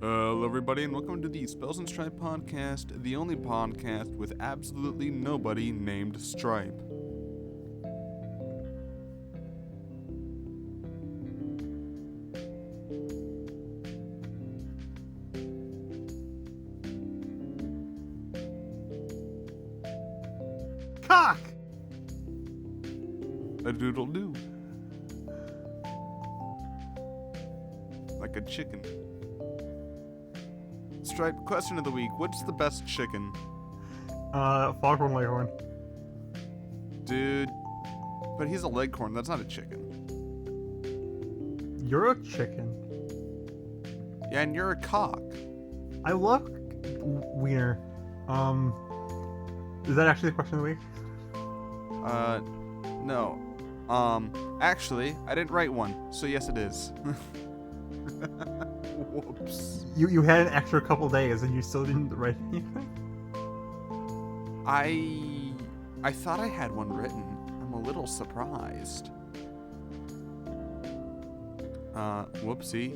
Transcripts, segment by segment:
Hello, everybody, and welcome to the Spells and Stripe podcast, the only podcast with absolutely nobody named Stripe. Cock! A doodle-doo. Like a chicken. Stripe, question of the week. What's the best chicken? Foghorn Leghorn. Dude, but he's a leghorn. That's not a chicken. You're a chicken. Yeah, and you're a cock. I love wiener. Is that actually the question of the week? No. Actually, I didn't write one, so yes it is. Whoops. You had an extra couple days and you still didn't write anything? I thought I had one written. I'm a little surprised. Whoopsie.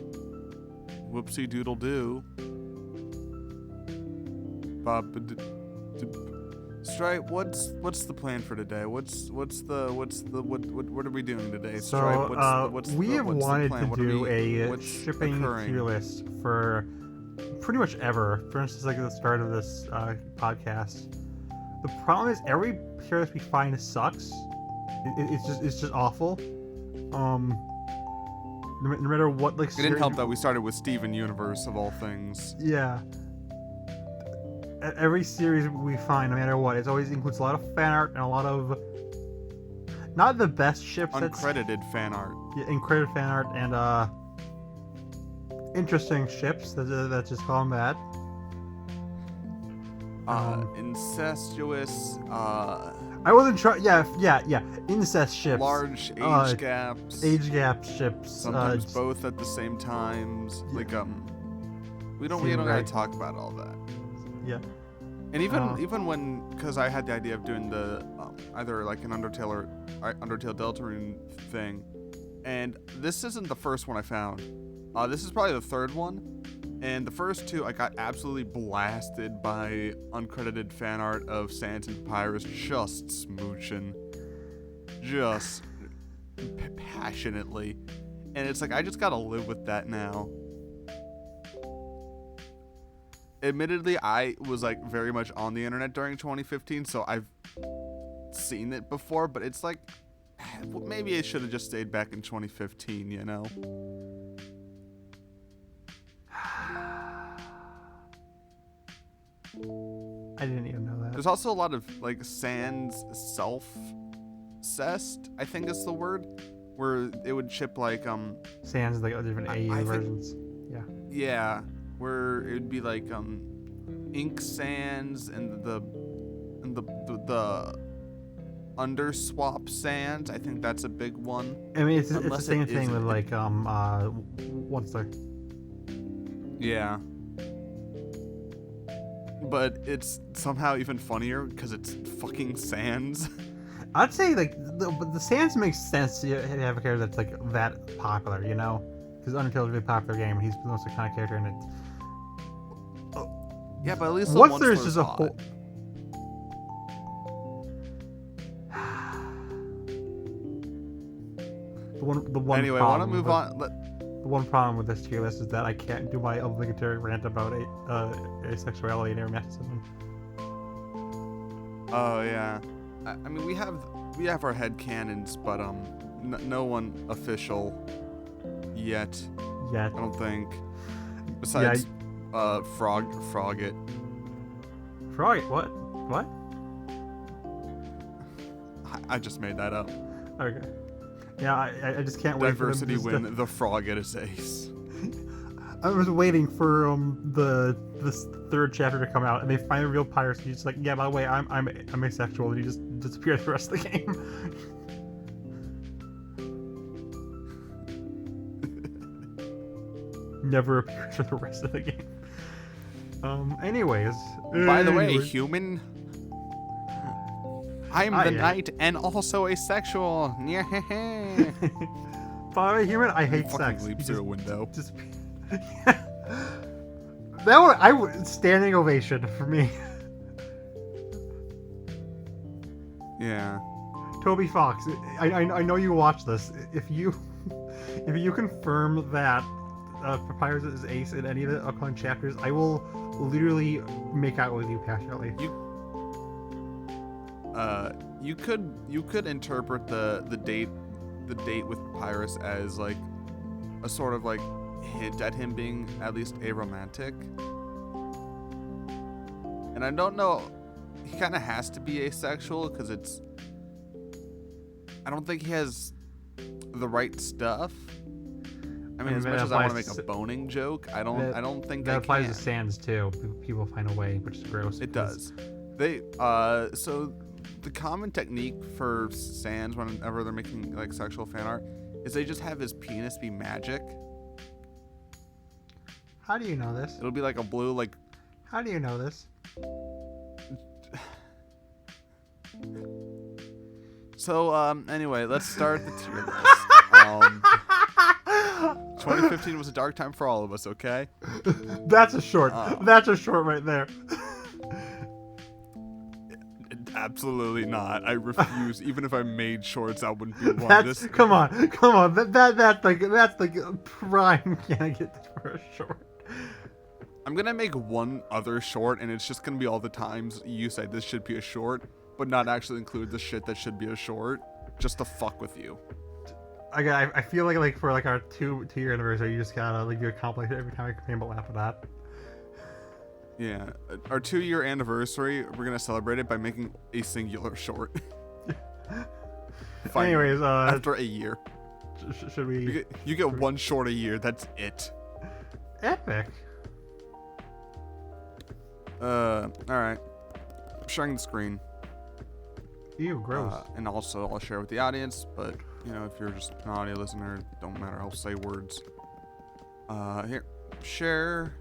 Whoopsie doodle doo. Stripe, what's the plan for today? What are we doing today? Stripe, we have wanted to do a what's shipping occurring? tier list for pretty much ever. For instance, like at the start of this podcast. The problem is every tier list we find sucks. It's just awful. No matter what, like, It didn't help that we started with Steven Universe of all things. Yeah. Every series we find, no matter what, it always includes a lot of fan art and a lot of not the best ships. Uncredited fan art. Yeah, uncredited fan art and interesting ships. That's just call them that. Incestuous. I wasn't trying. Yeah. Incest ships. Large age gaps. Age gap ships. Sometimes both at the same times. Yeah. Like we don't gotta talk about all that. Yeah. And even when, because I had the idea of doing the either like an Undertale or Undertale Deltarune thing, and this isn't the first one I found. This is probably the third one, and the first two I got absolutely blasted by uncredited fan art of Sans and Papyrus just smooching, just passionately, and it's like I just gotta live with that now. Admittedly, I was like very much on the internet during 2015, so I've seen it before, but it's like maybe I should have just stayed back in 2015, you know? I didn't even know that. There's also a lot of like Sans self-cessed, I think is the word, where it would ship like Sans like different AU versions. Yeah. Yeah, where it would be like ink sands and the underswap sands. I think that's a big one. I mean, it's the Unless same it thing isn't. with like what's there? Yeah. But it's somehow even funnier because it's fucking Sans. I'd say like the Sans makes sense to have a character that's like that popular, you know, because Undertale is a really popular game and he's the most iconic character in it. Yeah, but at least What's there's just a hot. whole. The one Anyway, I want to problem move with- on. The one problem with this tier list is that I can't do my obligatory rant about asexuality and aromanticism. Oh yeah, I mean we have our head canons, but no one official yet. Yeah. I don't think. Besides, Frogget. Frog? What? I just made that up. Okay. Yeah, I just can't wait for them Diversity just to- win. The Frogget is ace. I was waiting for this third chapter to come out, and they find a real pirate. So he's just like, yeah, by the way, I'm asexual, and he just disappears the rest of the game. Never appears for the rest of the game. Anyways. By the way, human. I'm the yeah. knight and also asexual. Yeah. By the way, human, I hate Fucking sex. leaps He through a window. just That one, I would standing ovation for me. Yeah. Toby Fox, I know you watch this. If you confirm that Papyrus is ace in any of the upcoming chapters, I will literally make out with you passionately. You could interpret the date with Papyrus as like a sort of like hint at him being at least aromantic. And I don't know, he kind of has to be asexual because I don't think he has the right stuff. I mean, as much as I want to make a boning joke, I don't think that applies can. to Sans too. People find a way, which is gross. It does. So the common technique for Sans whenever they're making like sexual fan art is they just have his penis be magic. How do you know this? It'll be like a blue like. How do you know this? So anyway, let's start the tier list. 2015 was a dark time for all of us. Okay. That's a short. That's a short right there. Absolutely not. I refuse. Even if I made shorts, I wouldn't be one. Come on. That's like prime candidate for a short. I'm gonna make one other short, and it's just gonna be all the times you say this should be a short, but not actually include the shit that should be a short, just to fuck with you. I feel like for like our two-year anniversary, you just gotta like do a compliment every time I complain about laugh at that. Yeah, our 2-year anniversary, we're gonna celebrate it by making a singular short. Anyways, after a year, should we? You get one short a year. That's it. Epic. All right. I'm sharing the screen. Ew, gross. And also, I'll share with the audience. But you know, if you're just an audio listener, don't matter. I'll say words. Here, share.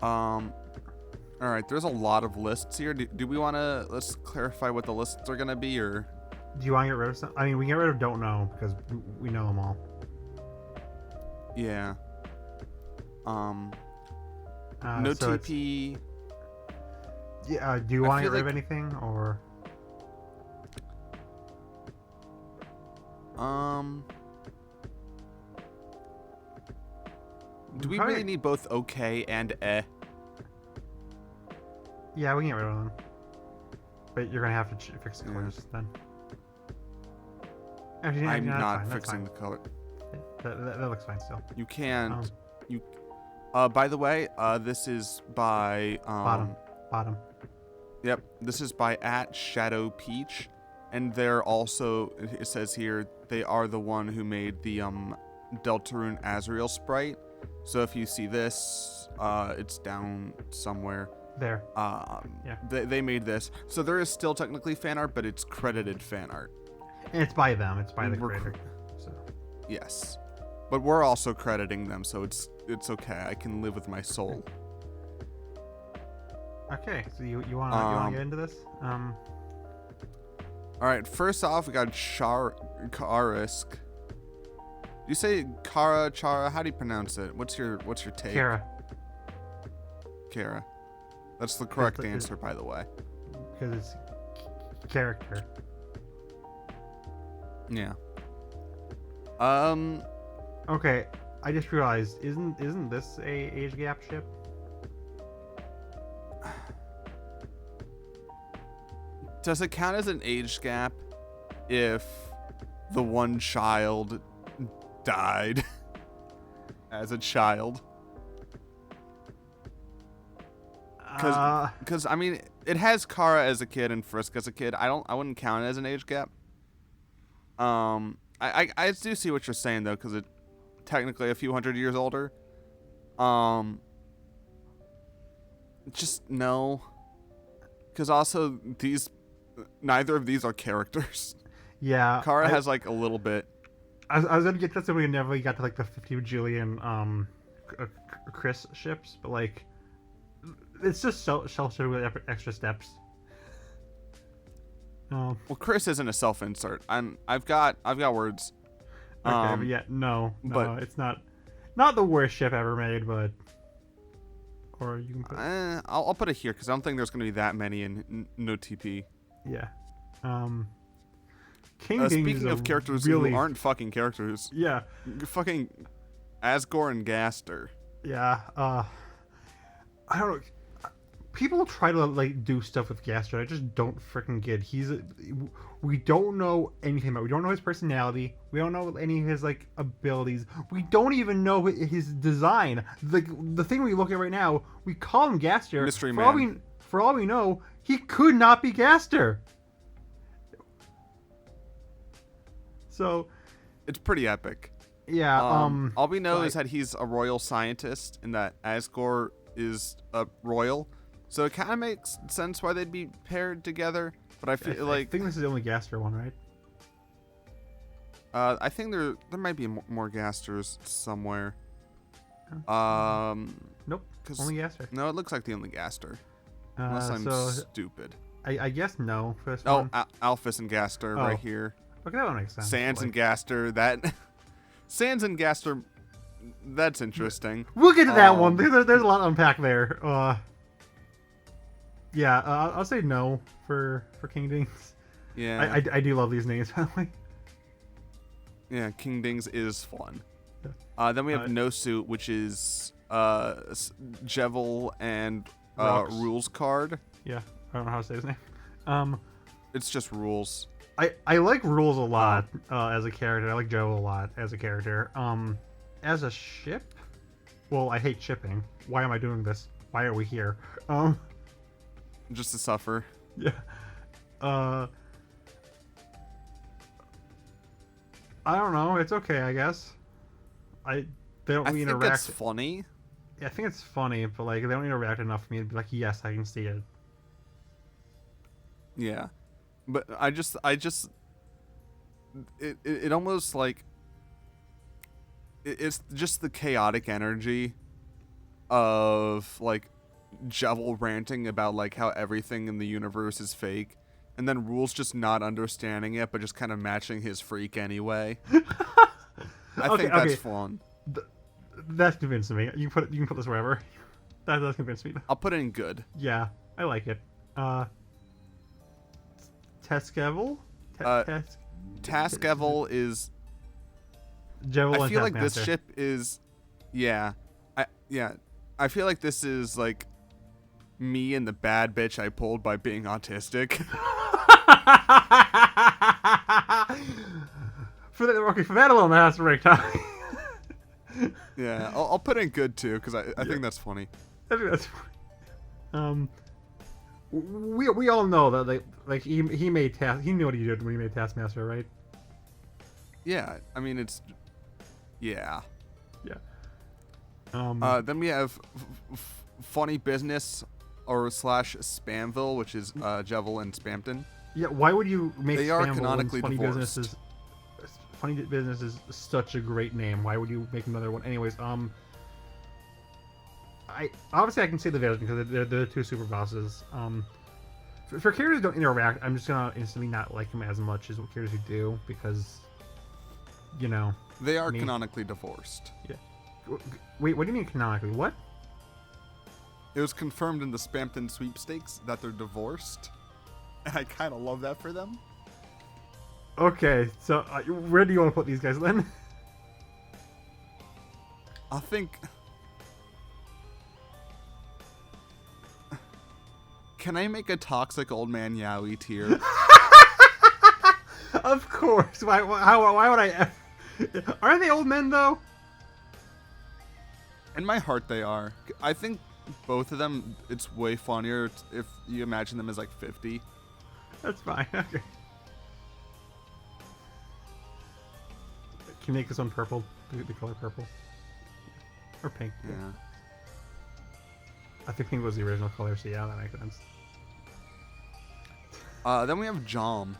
All right. There's a lot of lists here. Do we want to? Let's clarify what the lists are gonna be, or. Do you want to get rid of some? I mean, we can get rid of don't know because we know them all. Yeah. No so TP. Yeah. Do you want to get rid of anything or? Do we really need both okay and eh? Yeah, we can get rid of them. But you're gonna have to fix the colors then. Actually, I'm not fine. fixing the color. That looks fine still. You can't. By the way, this is by Bottom. Yep, this is by @ShadowPeach, and they're also. It says here they are the one who made the Deltarune Azrael sprite. So if you see this, it's down somewhere. There. Yeah. They made this, so there is still technically fan art, but it's credited fan art. And it's by them. It's by the creator. So. Yes, but we're also crediting them, so it's okay. I can live with my soul. Okay, so you wanna get into this? All right. First off, we got Karisk. You say Chara? How do you pronounce it? What's your take? Kara. That's the correct answer, by the way. Because it's character. Yeah. Okay, I just realized, isn't this a age gap ship? Does it count as an age gap if the one child died as a child? Because I mean, it has Kara as a kid and Frisk as a kid. I wouldn't count it as an age gap. I do see what you're saying though, because it technically a few hundred years older. Just no. Because also neither of these are characters. Yeah. Kara has like a little bit. I was gonna get that, so we never got to like the 50 bajillion Chris ships, but like it's just sheltered with extra steps. Well, Chris isn't a self-insert. I've got words. Okay, but yeah, no, it's not the worst ship ever made, but or you can put. I'll put it here because I don't think there's gonna be that many in no TP. Yeah. King Ding speaking of characters really... who aren't fucking characters. Yeah. Fucking Asgore and Gaster. Yeah. I don't know. People try to like do stuff with Gaster. I just don't freaking get. We don't know anything about. We don't know his personality. We don't know any of his like abilities. We don't even know his design. The thing we look at right now, we call him Gaster. Mystery Man. For all we know, he could not be Gaster. So, it's pretty epic. Yeah. All we know is that he's a royal scientist, and that Asgore is a royal. So it kind of makes sense why they'd be paired together. But I feel like... I think this is the only Gaster one, right? I think there might be more Gasters somewhere. Nope. Only Gaster. No, it looks like the only Gaster. Unless I'm stupid. I guess no. First one. Oh, Alphys and Gaster right here. Okay, that one makes sense. Sans and Gaster. Sans and Gaster, that's interesting. We'll get to that one. There's a lot to unpack there. Yeah, I'll say no for King Dings. Yeah. I do love these names, by the way. Yeah, King Dings is fun. Yeah. Then we have No Suit, which is Jevil and Rules card. Yeah, I don't know how to say his name. It's just Rules. I like Rules a lot as a character. I like Jevil a lot as a character. As a ship, well, I hate shipping. Why am I doing this? Why are we here? Just to suffer. Yeah. I don't know. It's okay, I guess. They don't interact. I think it's funny. Yeah, I think it's funny, but like they don't interact enough for me to be like, yes, I can see it. Yeah, but it almost like it's just the chaotic energy of like Jevil ranting about like how everything in the universe is fake, and then Rules just not understanding it but just kind of matching his freak anyway. I think that's fun. That's convincing me. You can put this wherever. That does convince me. I'll put it in good. Yeah, I like it. Taskevel? Taskevel is... Jevil I feel like Taskmaster. this ship is... Yeah. I feel like this is like me and the bad bitch I pulled by being autistic. For that alone, that's right time. Yeah, I'll put in good too because I think that's funny. I think that's funny. We all know that like he made he knew what he did when he made Taskmaster, right? Yeah, I mean it's yeah. Yeah. Then we have Funny Business or / Spamville, which is Jevil and Spampton. Yeah, why would you make they Spamville are canonically Funny divorced. Funny Business is such a great name. Why would you make another one? Anyways, obviously I can say the villain because they're the two super bosses. For characters who don't interact, I'm just gonna instantly not like them as much as what characters who do because, you know. They are canonically divorced. Yeah. Wait, what do you mean canonically? What? It was confirmed in the Spampton sweepstakes that they're divorced, and I kind of love that for them. Okay, so where do you want to put these guys then? I think... Can I make a toxic old man yaoi tier? Of course. Why would I... Are they old men, though? In my heart, they are. I think both of them, it's way funnier if you imagine them as like 50. That's fine. Okay. Can you make this one purple? The color purple? Or pink? Yeah. I think pink was the original color, so yeah, that makes sense. Then we have Jom,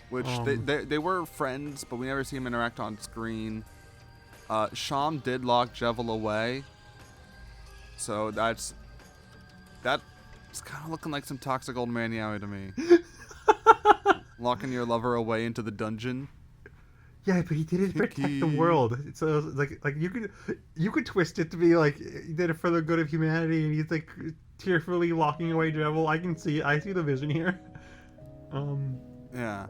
which they were friends, but we never see him interact on screen. Sham did lock Jevil away, so that's kind of looking like some toxic old man yaoi to me. Locking your lover away into the dungeon. Yeah, but he did it to protect the world. So like you could twist it to be like he did it for the good of humanity, and he's like tearfully locking away Devil. I see the vision here. Yeah.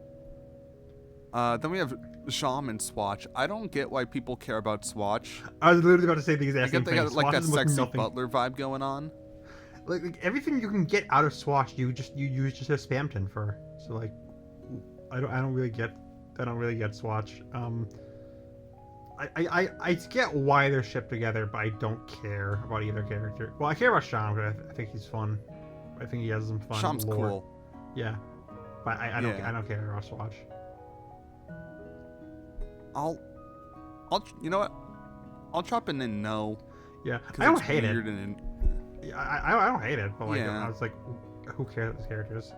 Then we have Shaman Swatch. I don't get why people care about Swatch. I was literally about to say the exact same They thing. got like that Swatch is sexy nothing. butler vibe going on. Like everything you can get out of Swatch, you use just a Spamton for. So like, I don't really get Swatch. I get why they're shipped together, but I don't care about either character. Well, I care about Sham because I think he's fun. I think he has some fun Sham's lore. cool. Yeah, but I don't care about Swatch. I'll you know what? I'll drop in and no. Yeah, I don't hate it. And I don't hate it, but like yeah. I was like, who cares about these characters?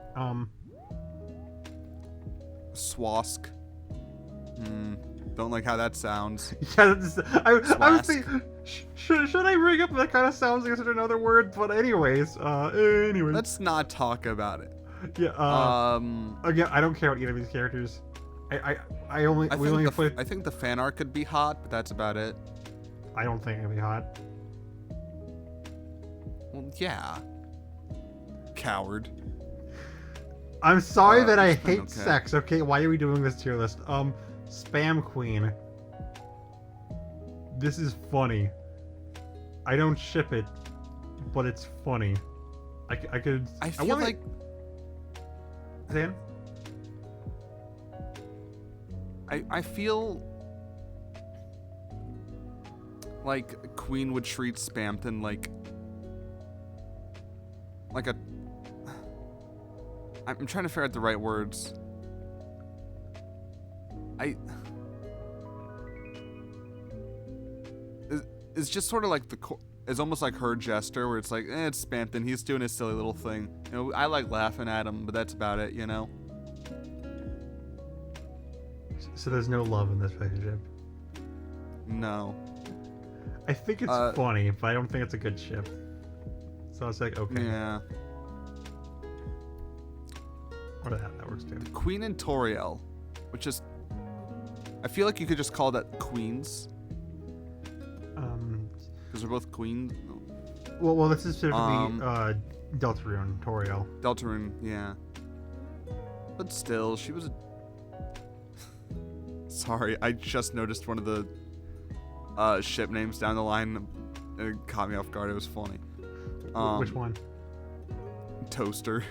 Swask. Don't like how that sounds. Yeah, I was thinking, should I bring up that kind of sounds like another word? But anyways. Let's not talk about it. Yeah. Again, I don't care about either of these characters. I think the fan art could be hot, but that's about it. I don't think it'd be hot. Well, yeah. Coward. I'm sorry that I hate okay. sex. Okay, why are we doing this tier list? Spam Queen. This is funny. I don't ship it, but it's funny. I feel like. Zan? I feel like Queen would treat Spamton like a. I'm trying to figure out the right words. It's just sort of like it's almost like her jester, where it's like, it's Spamton, he's doing his silly little thing. You know, I like laughing at him, but that's about it, you know. So there's no love in this relationship. No. I think it's funny, but I don't think it's a good ship. So I was like, okay. Yeah. Or that works too. Queen and Toriel, which is, I feel like you could just call that queens. Because they're both queens. Well, this is specifically Deltarune, Toriel. Deltarune, yeah. But still, she was a... Sorry, I just noticed one of the ship names down the line. It caught me off guard. It was funny. Which one? Toaster.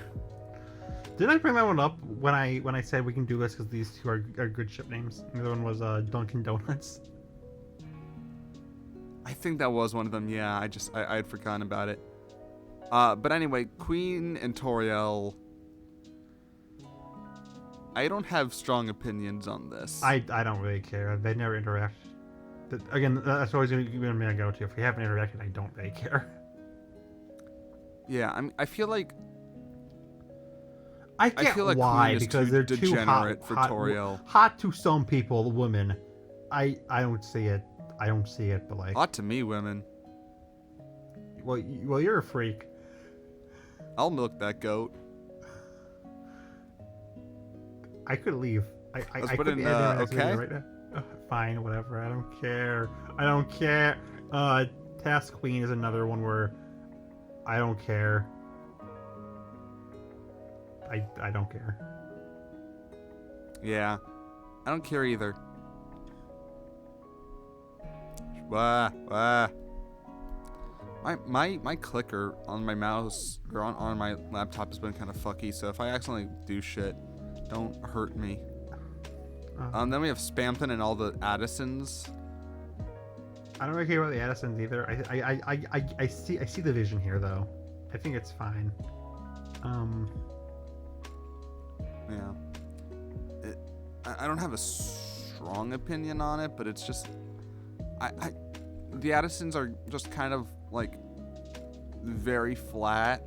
Did I bring that one up when I said we can do this because these two are good ship names? The other one was Dunkin' Donuts. I think that was one of them. Yeah, I had forgotten about it. But anyway, Queen and Toriel. I don't have strong opinions on this. I don't really care. They never interact. Again, that's always going to be my go-to. If we haven't interacted, I don't really care. Yeah, I feel like. I feel like why, because they're too hot for Toriel. Hot to some people, women. I don't see it. I don't see it, but like. Hot to me, women. Well, you're a freak. I'll milk that goat. I could leave. I could in, okay. Right now. Fine, whatever. I don't care. I don't care. Task Queen is another one where I don't care. I don't care. Yeah, I don't care either. My clicker on my mouse or on my laptop has been kind of fucky, so if I accidentally do shit, don't hurt me. Then we have Spamton and all the Addisons. I don't really care about the Addisons either. I see the vision here though. I think it's fine. Yeah. I don't have a strong opinion on it, but it's just the Addisons are just kind of like very flat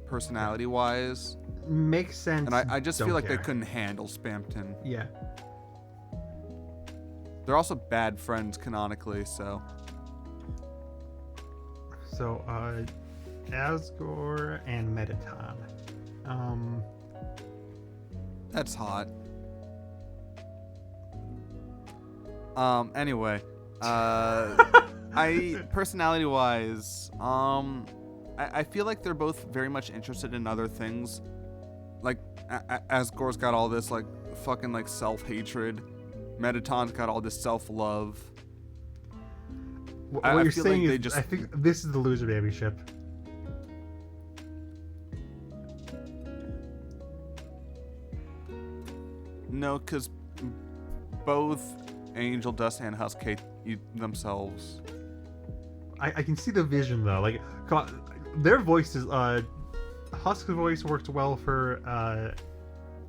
personality wise. Makes sense. And I just feel like they couldn't handle Spamton. Yeah. They're also bad friends canonically, so. So, Asgore and Mettaton. That's hot. Anyway, I personality-wise, I feel like they're both very much interested in other things. Like, Asgore's got all this like fucking like self-hatred. Mettaton's got all this self-love. What you're saying is, I think this is the loser baby ship. No, because both Angel Dust and Husk hate themselves. I can see the vision though. Like, their voices. Husk's voice works well for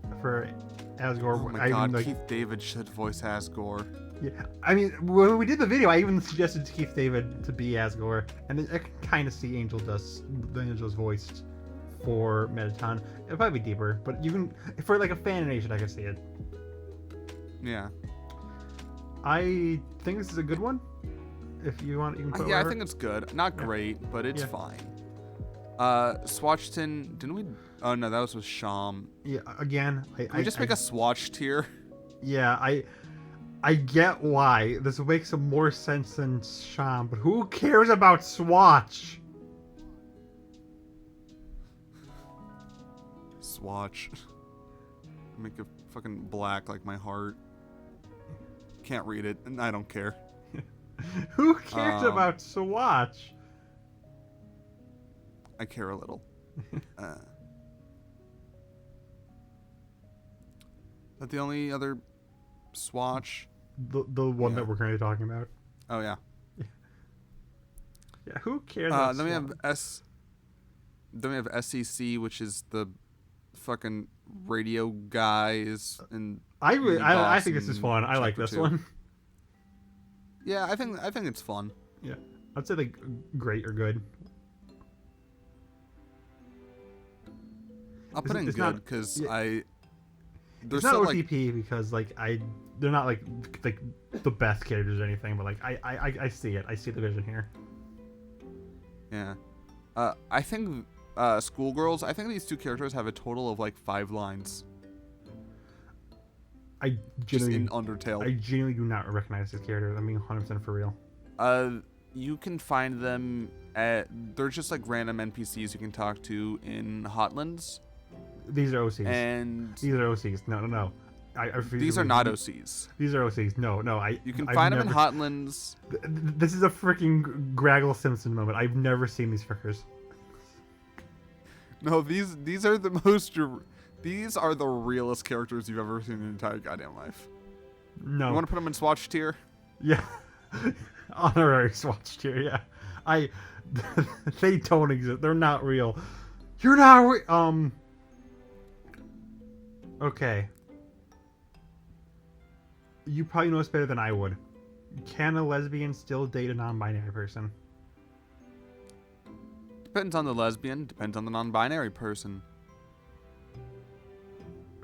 Asgore. Oh my god, Keith David should voice Asgore. Yeah, I mean, when we did the video, I even suggested to Keith David to be Asgore, and I can kind of see the Angel's voiced for Mettaton. It'll probably be deeper, but you can, for like a fan animation, I can see it. Yeah. I think this is a good one. If you want, you can put yeah, I think it's good. Not great, but it's fine. Swatchton, didn't we? Oh no, that was with Sham. Yeah, again, Can we just make a Swatch tier? Yeah, I get why. This makes more sense than Sham, but who cares about Swatch? Swatch. Make it fucking black like my heart. Can't read it, and I don't care. Who cares about Swatch? I care a little. But the only other Swatch? The one that we're currently talking about. Oh yeah. Yeah, who cares about then Swatch? we have SEC, which is the fucking radio guys, and I think this is fun. I like this one. Yeah, I think it's fun. Yeah, I'd say like great or good. I'll put in good because they're it's not OTP because like they're not like the best characters or anything, but like I see it. I see the vision here. Yeah, I think Schoolgirls. I think these two characters have a total of like 5 lines. Just in Undertale. I genuinely do not recognize these characters. I'm being 100% for real. You can find them they're just like random NPCs you can talk to in Hotlands. These are OCs. And these are OCs. No. These are not OCs. These are OCs. No. You can find them in Hotlands. This is a freaking Graggle Simpson moment. I've never seen these frickers. No, these are the most. These are the realest characters you've ever seen in your entire goddamn life. No. You want to put them in Swatch tier? Yeah. Honorary Swatch tier, yeah. They don't exist. They're not real. You're not okay. You probably know this better than I would. Can a lesbian still date a non-binary person? Depends on the lesbian. Depends on the non-binary person.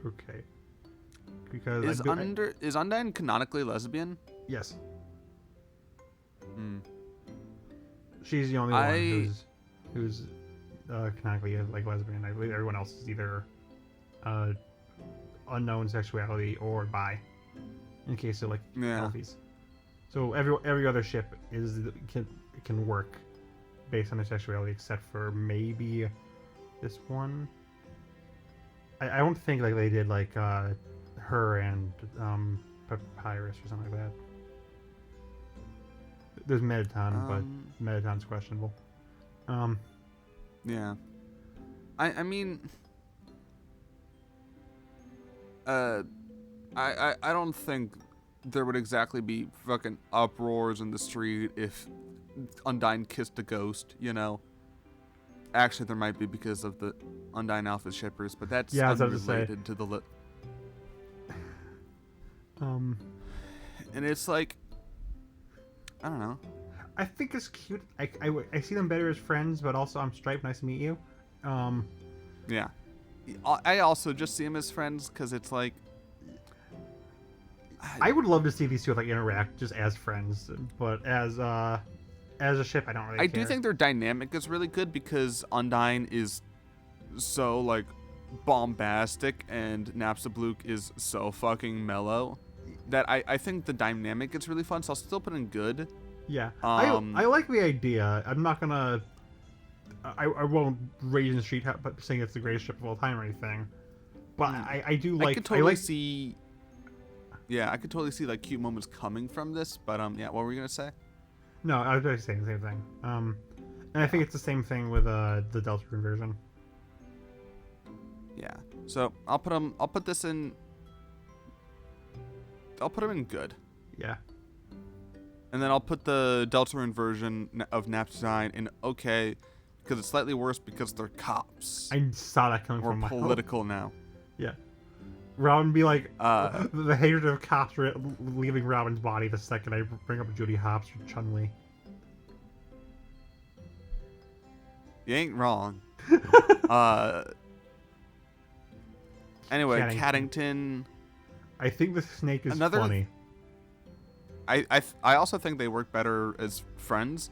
Okay. Because is Undyne canonically lesbian? Yes. She's the only one who's canonically like lesbian. I believe everyone else is either unknown sexuality or bi. In case of like elfies. So every other ship can work based on their sexuality except for maybe this one. I don't think like they did like her and Papyrus or something like that. There's Mettaton, but Mettaton's questionable. Yeah. I mean, I don't think there would exactly be fucking uproars in the street if Undyne kissed a ghost, you know? Actually, there might be because of the Undyne Alpha shippers, but that's unrelated to the and it's like, I don't know. I think it's cute. I see them better as friends, but also I'm Stripe. Nice to meet you. Yeah. I also just see them as friends because it's like. I would love to see these two like interact just as friends, but as a ship, I don't really care. I do think their dynamic is really good because Undyne is so like bombastic and Napstablook is so fucking mellow. that I think the dynamic is really fun, so I'll still put in good. Yeah. I like the idea. I'm not gonna. I won't rage in the street saying it's the greatest ship of all time or anything. But I do like. I could totally see. Yeah, I could totally see like cute moments coming from this, but yeah, what were you gonna say? No, I was just saying the same thing. And I think it's the same thing with the Deltarune version. Yeah. So I'll put them. I'll put this in. I'll put them in good. Yeah. And then I'll put the Deltarune version of Nap's design in okay, because it's slightly worse because they're cops. I saw that coming or from my political now. Yeah. Robin be like, the hatred of cops leaving Robin's body the second I bring up Judy Hopps or Chun-Li. You ain't wrong. Anyway, Caddington. I think the snake is funny. I also think they work better as friends,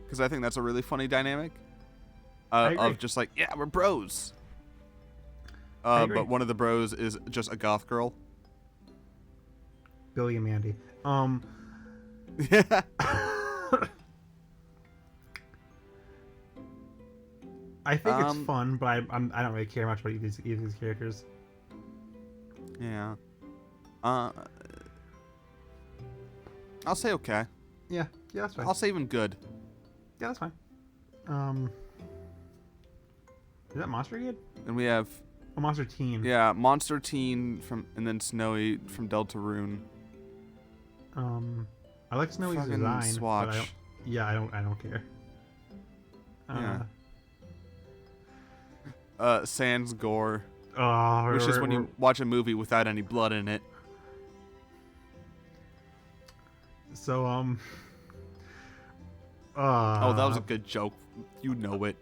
because I think that's a really funny dynamic. Of just like, yeah, we're bros. But one of the bros is just a goth girl. Billy and Mandy. Yeah. I think it's fun, but I don't really care much about either of these characters. Yeah. I'll say okay. Yeah, that's fine. I'll say even good. Yeah, that's fine. Is that Monster Kid? And we have Monster Teen. Yeah, Monster Teen and then Snowy from Deltarune. I like Snowy's fucking design. Swatch. But I don't care. Sans gore. Oh, which is when you watch a movie without any blood in it. So oh, that was a good joke. You know it.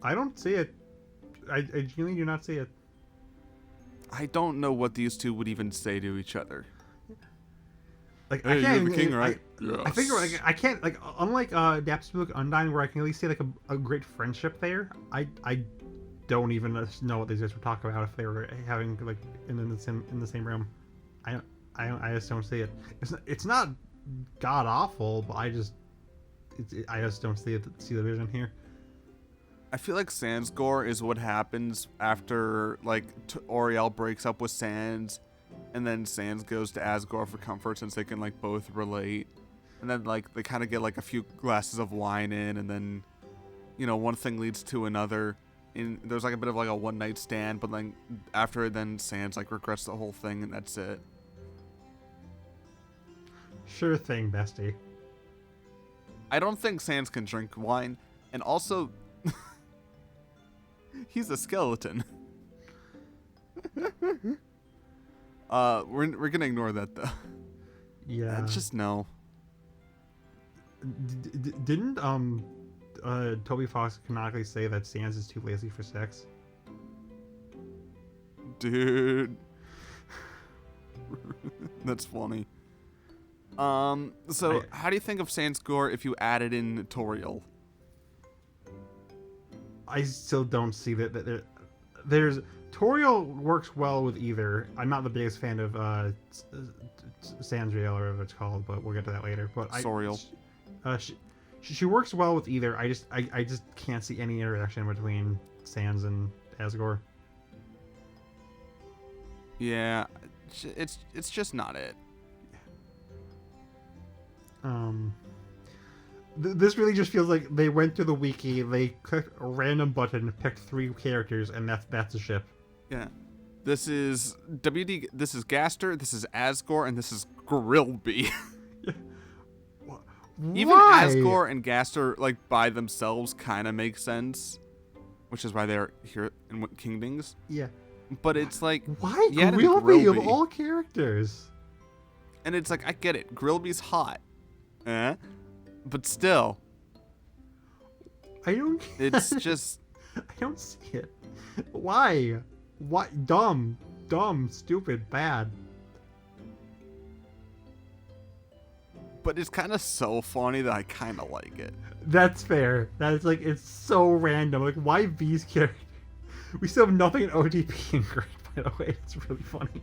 I don't see it. I genuinely do not see it. I don't know what these two would even say to each other. Like, hey, I can't. You're the king, right? Yes. I figure like I can't like unlike Nap's Book Undyne, where I can at least see like a great friendship there. I don't even know what these guys would talk about if they were having like in the same room. I just don't see it. It's not god awful, but I just don't see the vision here. I feel like Sans gore is what happens after like Oriel breaks up with Sans, and then Sans goes to Asgore for comfort since they can like both relate, and then like they kind of get like a few glasses of wine in, and then one thing leads to another, and there's like a bit of like a one night stand, but then after then Sans like regrets the whole thing, and that's it. Sure thing, bestie. I don't think Sans can drink wine, and also he's a skeleton. We're gonna ignore that though. Yeah. Just no. Didn't Toby Fox canonically say that Sans is too lazy for sex? Dude. That's funny. So how do you think of Sans gore if you added in Toriel? I still don't see that there's Toriel works well with either. I'm not the biggest fan of Sandriel or whatever it's called, but we'll get to that later. But Soriel. She works well with either. I just can't see any interaction between Sans and Asgore. Yeah, it's just not it. This really just feels like they went to the wiki, they clicked a random button, picked 3 characters, and that's a ship. Yeah. This is this is Gaster, this is Asgore, and this is Grillby. Even Asgore and Gaster, like, by themselves kind of make sense, which is why they're here in Kingdings. Yeah. But it's like, why Grillby of all characters? And it's like, I get it. Grillby's hot. But still. It's just. I don't see it. Why? What? Dumb, stupid, bad. But it's kind of so funny that I kind of like it. That's fair. That's like, it's so random. Like, why these characters? We still have nothing in OTP and Great, by the way. It's really funny.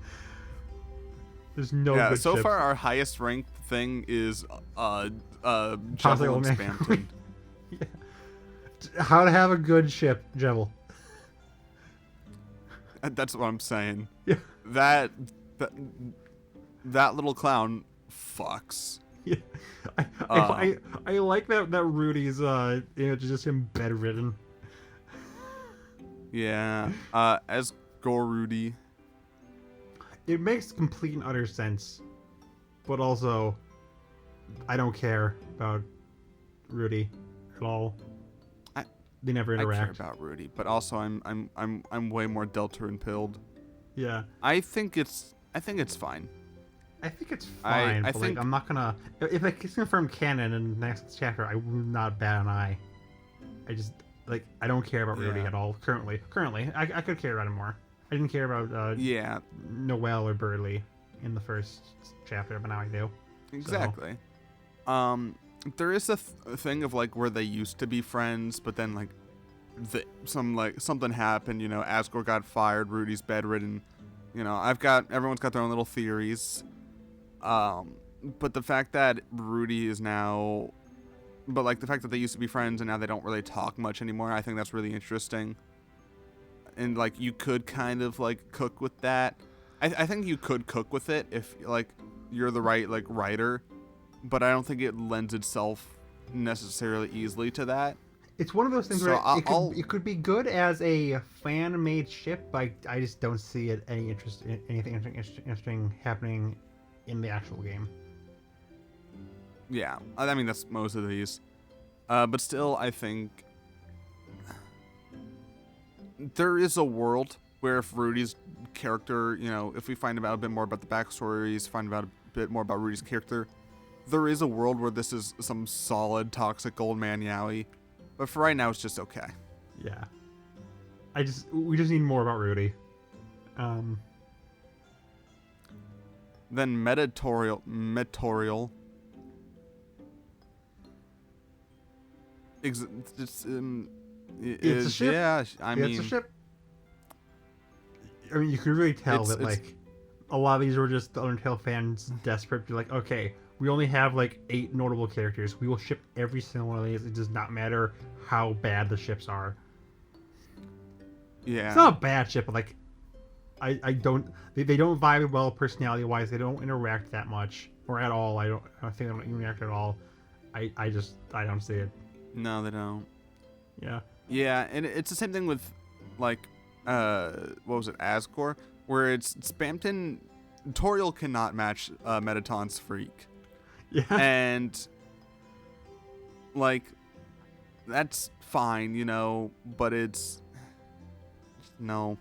There's no good so ships. far our highest ranked thing is Possibly Jevil old and man. Spamton. Yeah. How to have a good ship, Jevil. That's what I'm saying. Yeah. That little clown fucks. Yeah. I like that Rudy's just him bedridden. Yeah. As Gorudy. It makes complete and utter sense, but also I don't care about Rudy at all. They never interact. I care about Rudy, but also I'm way more Deltarune pilled. Yeah. I think it's fine. I think it's fine, I but think like I'm not gonna. If it's confirmed canon in the next chapter, I will not bat an eye. I just like I don't care about Rudy at all currently. I could care about him more. I didn't care about Noelle or Burley in the first chapter, but now I do. Exactly. So. There is a thing of like where they used to be friends, but then like something happened. You know, Asgore got fired, Rudy's bedridden. You know, everyone's got their own little theories. But the fact that Rudy is now, but like the fact that they used to be friends and now they don't really talk much anymore, I think that's really interesting. And like you could kind of like cook with that. I think you could cook with it if like you're the right like writer, but I don't think it lends itself necessarily easily to that. It's one of those things So where it could be good as a fan-made ship, but I just don't see anything interesting happening in the actual game. Yeah, I mean that's most of these, but still, I think there is a world where if Rudy's character, you know, if we find out a bit more about the backstories, find out a bit more about Rudy's character, there is a world where this is some solid toxic old man yaoi. But for right now, it's just okay. Yeah. We just need more about Rudy. Then Metorial. It's a ship. Yeah, I mean, it's a ship. I mean, you could really tell that like a lot of these were just the Undertale fans desperate to be like, okay, we only have like 8 notable characters. We will ship every single one of these. It does not matter how bad the ships are. Yeah. It's not a bad ship, but like they don't vibe well personality wise. They don't interact that much or at all. I think they don't interact at all. I don't see it. No, they don't. Yeah. Yeah, and it's the same thing with like what was it, Asgore, where it's Spamton. Toriel cannot match Metaton's Freak. Yeah. And like that's fine, you know, but it's no.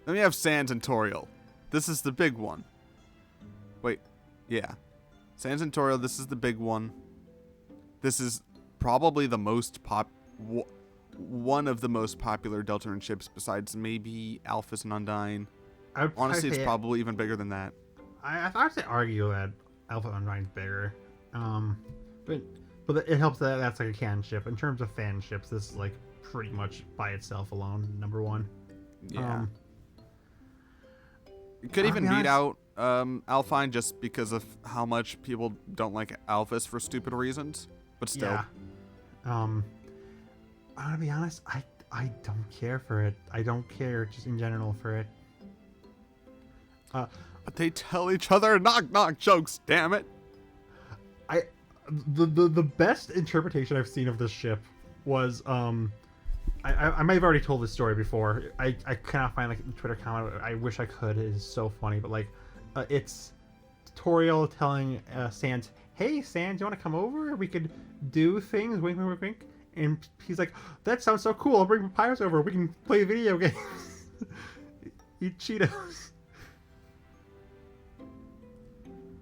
Then we have Sans and Toriel. This is the big one. Wait, yeah. Sans and Toriel, this is the big one. This is probably the most one of the most popular Deltarune ships besides maybe Alphys and Undyne. Honestly, it's probably even bigger than that. I would say argue that Alpha Undyne's bigger. But it helps that that's like a canon ship. In terms of fan ships, this is like pretty much by itself alone, number one. Yeah. You could even beat out Alphine just because of how much people don't like Alphys for stupid reasons. But still. Yeah. I'm gonna be honest, I don't care for it. I don't care just in general for it. But they tell each other knock jokes, damn it. The best interpretation I've seen of this ship was I might have already told this story before. I cannot find like a Twitter comment. I wish I could. It is so funny. But like it's Toriel telling Sans, hey Sans, you want to come over? We could do things, wink wink wink. And he's like, that sounds so cool. I'll bring Papyrus over. We can play video games. Eat Cheetos.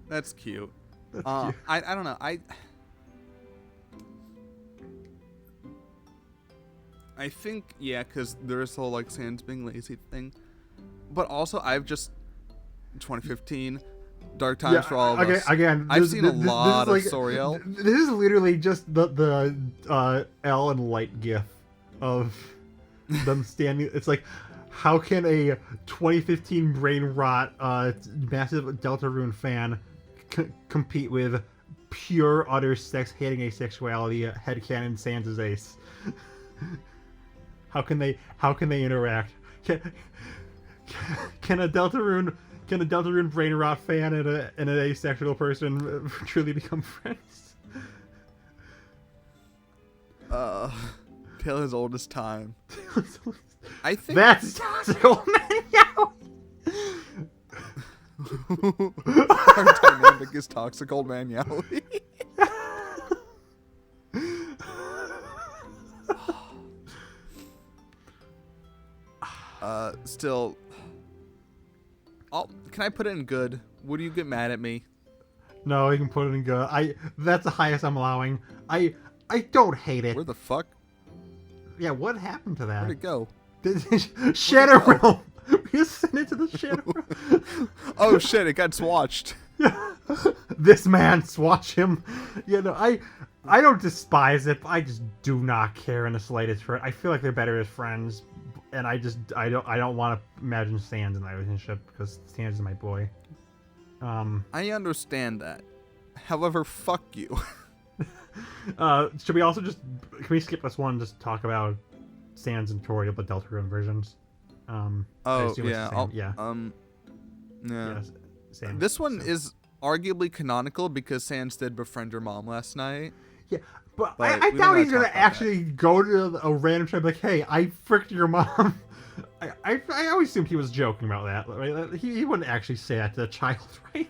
That's cute. That's cute. I don't know. I think, yeah, because there's whole like Sans being lazy thing. But also, I've just 2015, dark times for all of us. Again, I've seen a lot of Soriel. This is literally just the L and Light gif of them standing. It's like, how can a 2015 brain rot, massive Deltarune fan compete with pure, utter sex-hating asexuality, headcanon Sans is ace? How can they interact? Can a Deltarune brain rot fan and an asexual person truly become friends? Tale as old as time. I think that's toxic old man Yowie. Our dynamic is toxic old man Yowie. Still, can I put it in good? Would you get mad at me? No, you can put it in good. That's the highest I'm allowing. I don't hate it. Where the fuck? Yeah, what happened to that? Where'd it go? Shadow Realm. You sent it to the Shadow Realm. Oh shit! It got swatched. This man, swatch him. You know, I don't despise it, but I just do not care in the slightest for it. I feel like they're better as friends, and I don't want to imagine Sans in that relationship because Sans is my boy. I understand that. However, fuck you. Should we also can we skip this one and just talk about Sans and Toriel, the Deltarune versions? Oh yeah, yeah. Same. This one is arguably canonical because Sans did befriend your mom last night. Yeah, but I doubt he's gonna actually go to a random tribe like, "Hey, I fricked your mom." I always assumed he was joking about that. Right? He wouldn't actually say that to a child, right?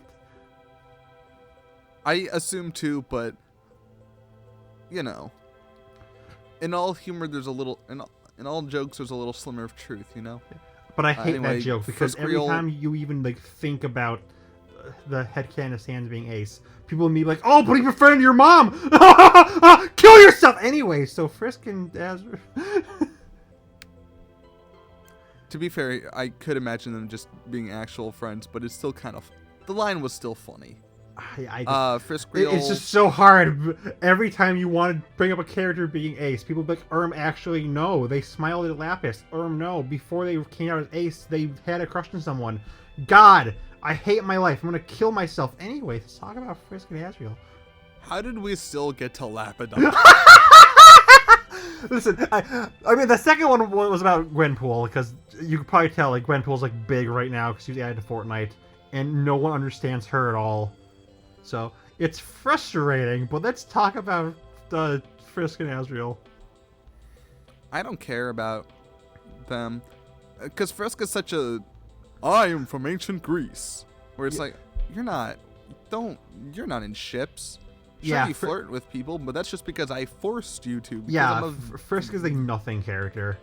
I assume too, but you know, in all humor, there's a little in all jokes, there's a little slimmer of truth, you know. But I hate anyway, that joke because every Frisk time you even like think about the headcanon of Sans being ace, people will be like, "Oh, but he befriended your mom! Kill yourself!" Anyway, so Frisk and Azra. To be fair, I could imagine them just being actual friends, but it's still kind of the line was still funny. Frisk it's just so hard. Every time you want to bring up a character being ace, people be like, actually no, they smiled at Lapis. No, before they came out as ace, they had a crush on someone. God, I hate my life. I'm gonna kill myself. Anyway, let's talk about Frisk and Azrael. How did we still get to Lapidon? Listen, I mean, the second one was about Gwenpool, because you could probably tell, like, Gwenpool's, like, big right now, because she's added to Fortnite, and no one understands her at all. So, it's frustrating, but let's talk about Frisk and Azrael. I don't care about them, because Frisk is such a, I am from ancient Greece, where it's like, you're not in ships. Sure, Yeah, you flirt with people, but that's just because I forced you to. Yeah, Frisk is a nothing character,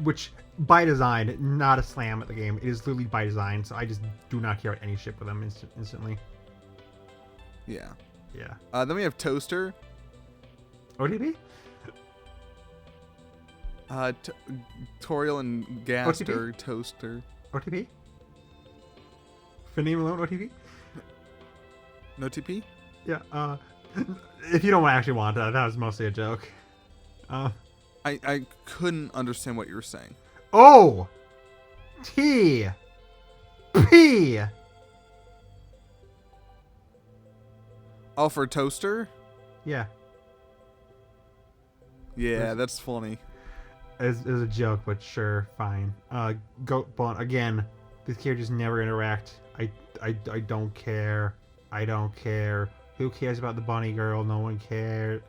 which, by design, not a slam at the game. It is literally by design, so I just do not care about any ship with them instantly. Yeah. Yeah. Then we have Toaster. OTP? Toriel and Gaster. OTP? Toaster. OTP? For name alone, OTP? No TP? Yeah, if you don't actually want that, that was mostly a joke. I couldn't understand what you were saying. O T P. Oh, for Toaster? Yeah. Yeah, that's funny. It's a joke, but sure, fine. Goat Blunt, again, these characters never interact. I don't care. I don't care. Who cares about the bunny girl? No one cared.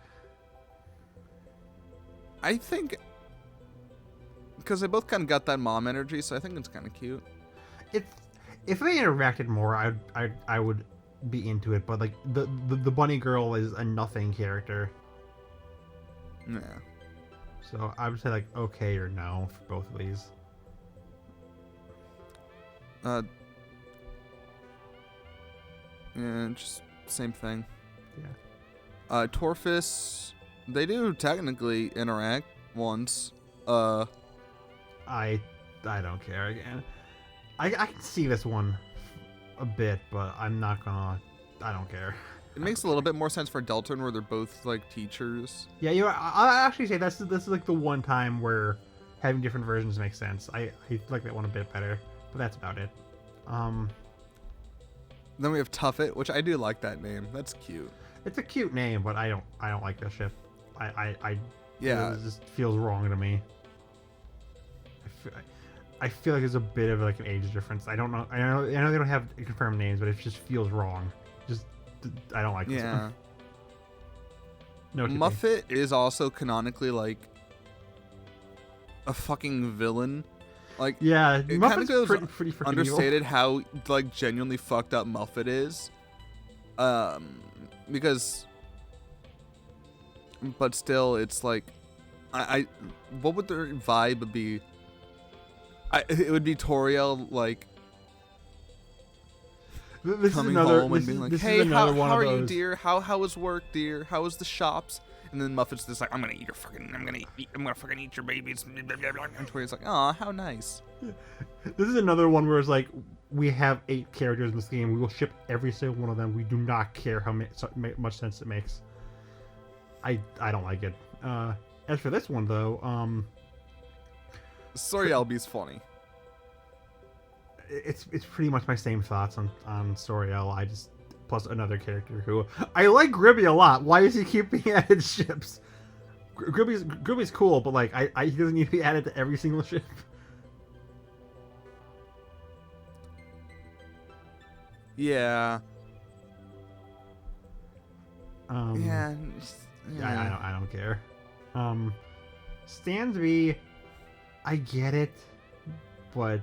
I think because they both kind of got that mom energy, so I think it's kind of cute. If they interacted more, I would be into it. But like the bunny girl is a nothing character. Yeah. So I would say like okay or no for both of these. Yeah, just same thing. Yeah. Torfus, they do technically interact once. I don't care again. I can see this one a bit, but I'm not gonna. I don't care. It makes a little bit more sense for Deltarune, where they're both like teachers. Yeah, I'll actually say this is like the one time where having different versions makes sense. I like that one a bit better, but that's about it. Then we have Tuffet, which I do like that name. That's cute. It's a cute name, but I don't like this ship. Yeah. It just feels wrong to me. I feel like there's a bit of like an age difference. I don't know. I know they don't have confirmed names, but it just feels wrong. I don't like this one. No. Muffet is also canonically like a fucking villain. Like, yeah, it kind of goes pretty freaking understated evil. how like genuinely fucked up Muffet is. Because, but still, it's like, what would their vibe be? It would be Toriel like coming home and being like, "Hey, how are you, dear? How was work, dear? How was the shops?" And then Muffet's just like, I'm gonna fucking eat your babies. And Toriel's like, "Aw, how nice." This is another one where it's like, we have 8 characters in this game. We will ship every single one of them. We do not care how much sense it makes. I don't like it. As for this one though, Sorielby's funny. It's pretty much my same thoughts on Soriel. I just plus another character who I like Gribby a lot. Why does he keep being added to ships? Gribby's cool, but like he doesn't need to be added to every single ship. Yeah. Yeah. I don't care. Stansby, I get it, but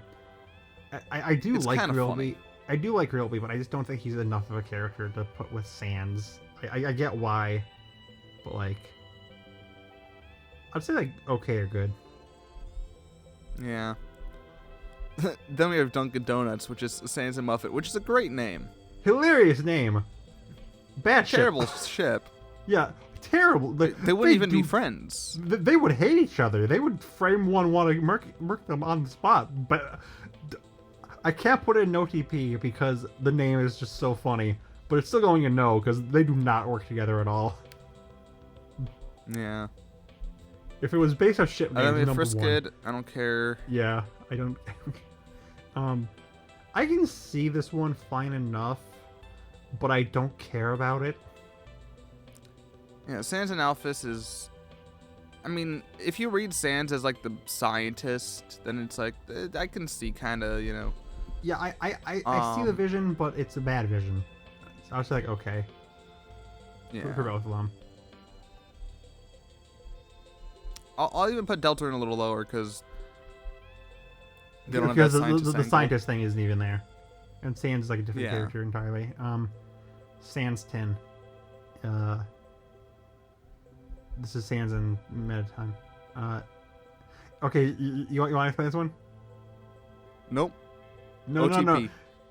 I do like Rilby. I do like Rilby, but I just don't think he's enough of a character to put with Sans. I get why, but like, I'd say like okay or good. Yeah. Then we have Dunkin' Donuts, which is Sans and Muffet, which is a great name. Hilarious name. Bad ship. Terrible ship. Yeah, terrible. They wouldn't even be friends. They would hate each other. They would frame one, want to murk them on the spot. But I can't put in no TP because the name is just so funny. But it's still going in no because they do not work together at all. Yeah. If it was based on ship names, number Friskid, one. I don't care. Yeah, I don't. I can see this one fine enough, but I don't care about it. Yeah, Sans and Alphys is... I mean, if you read Sans as, like, the scientist, then it's like, I can see kind of, you know... Yeah, I see the vision, but it's a bad vision. So I was like, okay. Yeah. For both of them. I'll even put Deltarune a little lower, because... They don't because have that the scientist thing isn't even there. And Sans is like a different character entirely. Sans 10. This is Sans in meta time. Okay, you want to explain this one? Nope. No.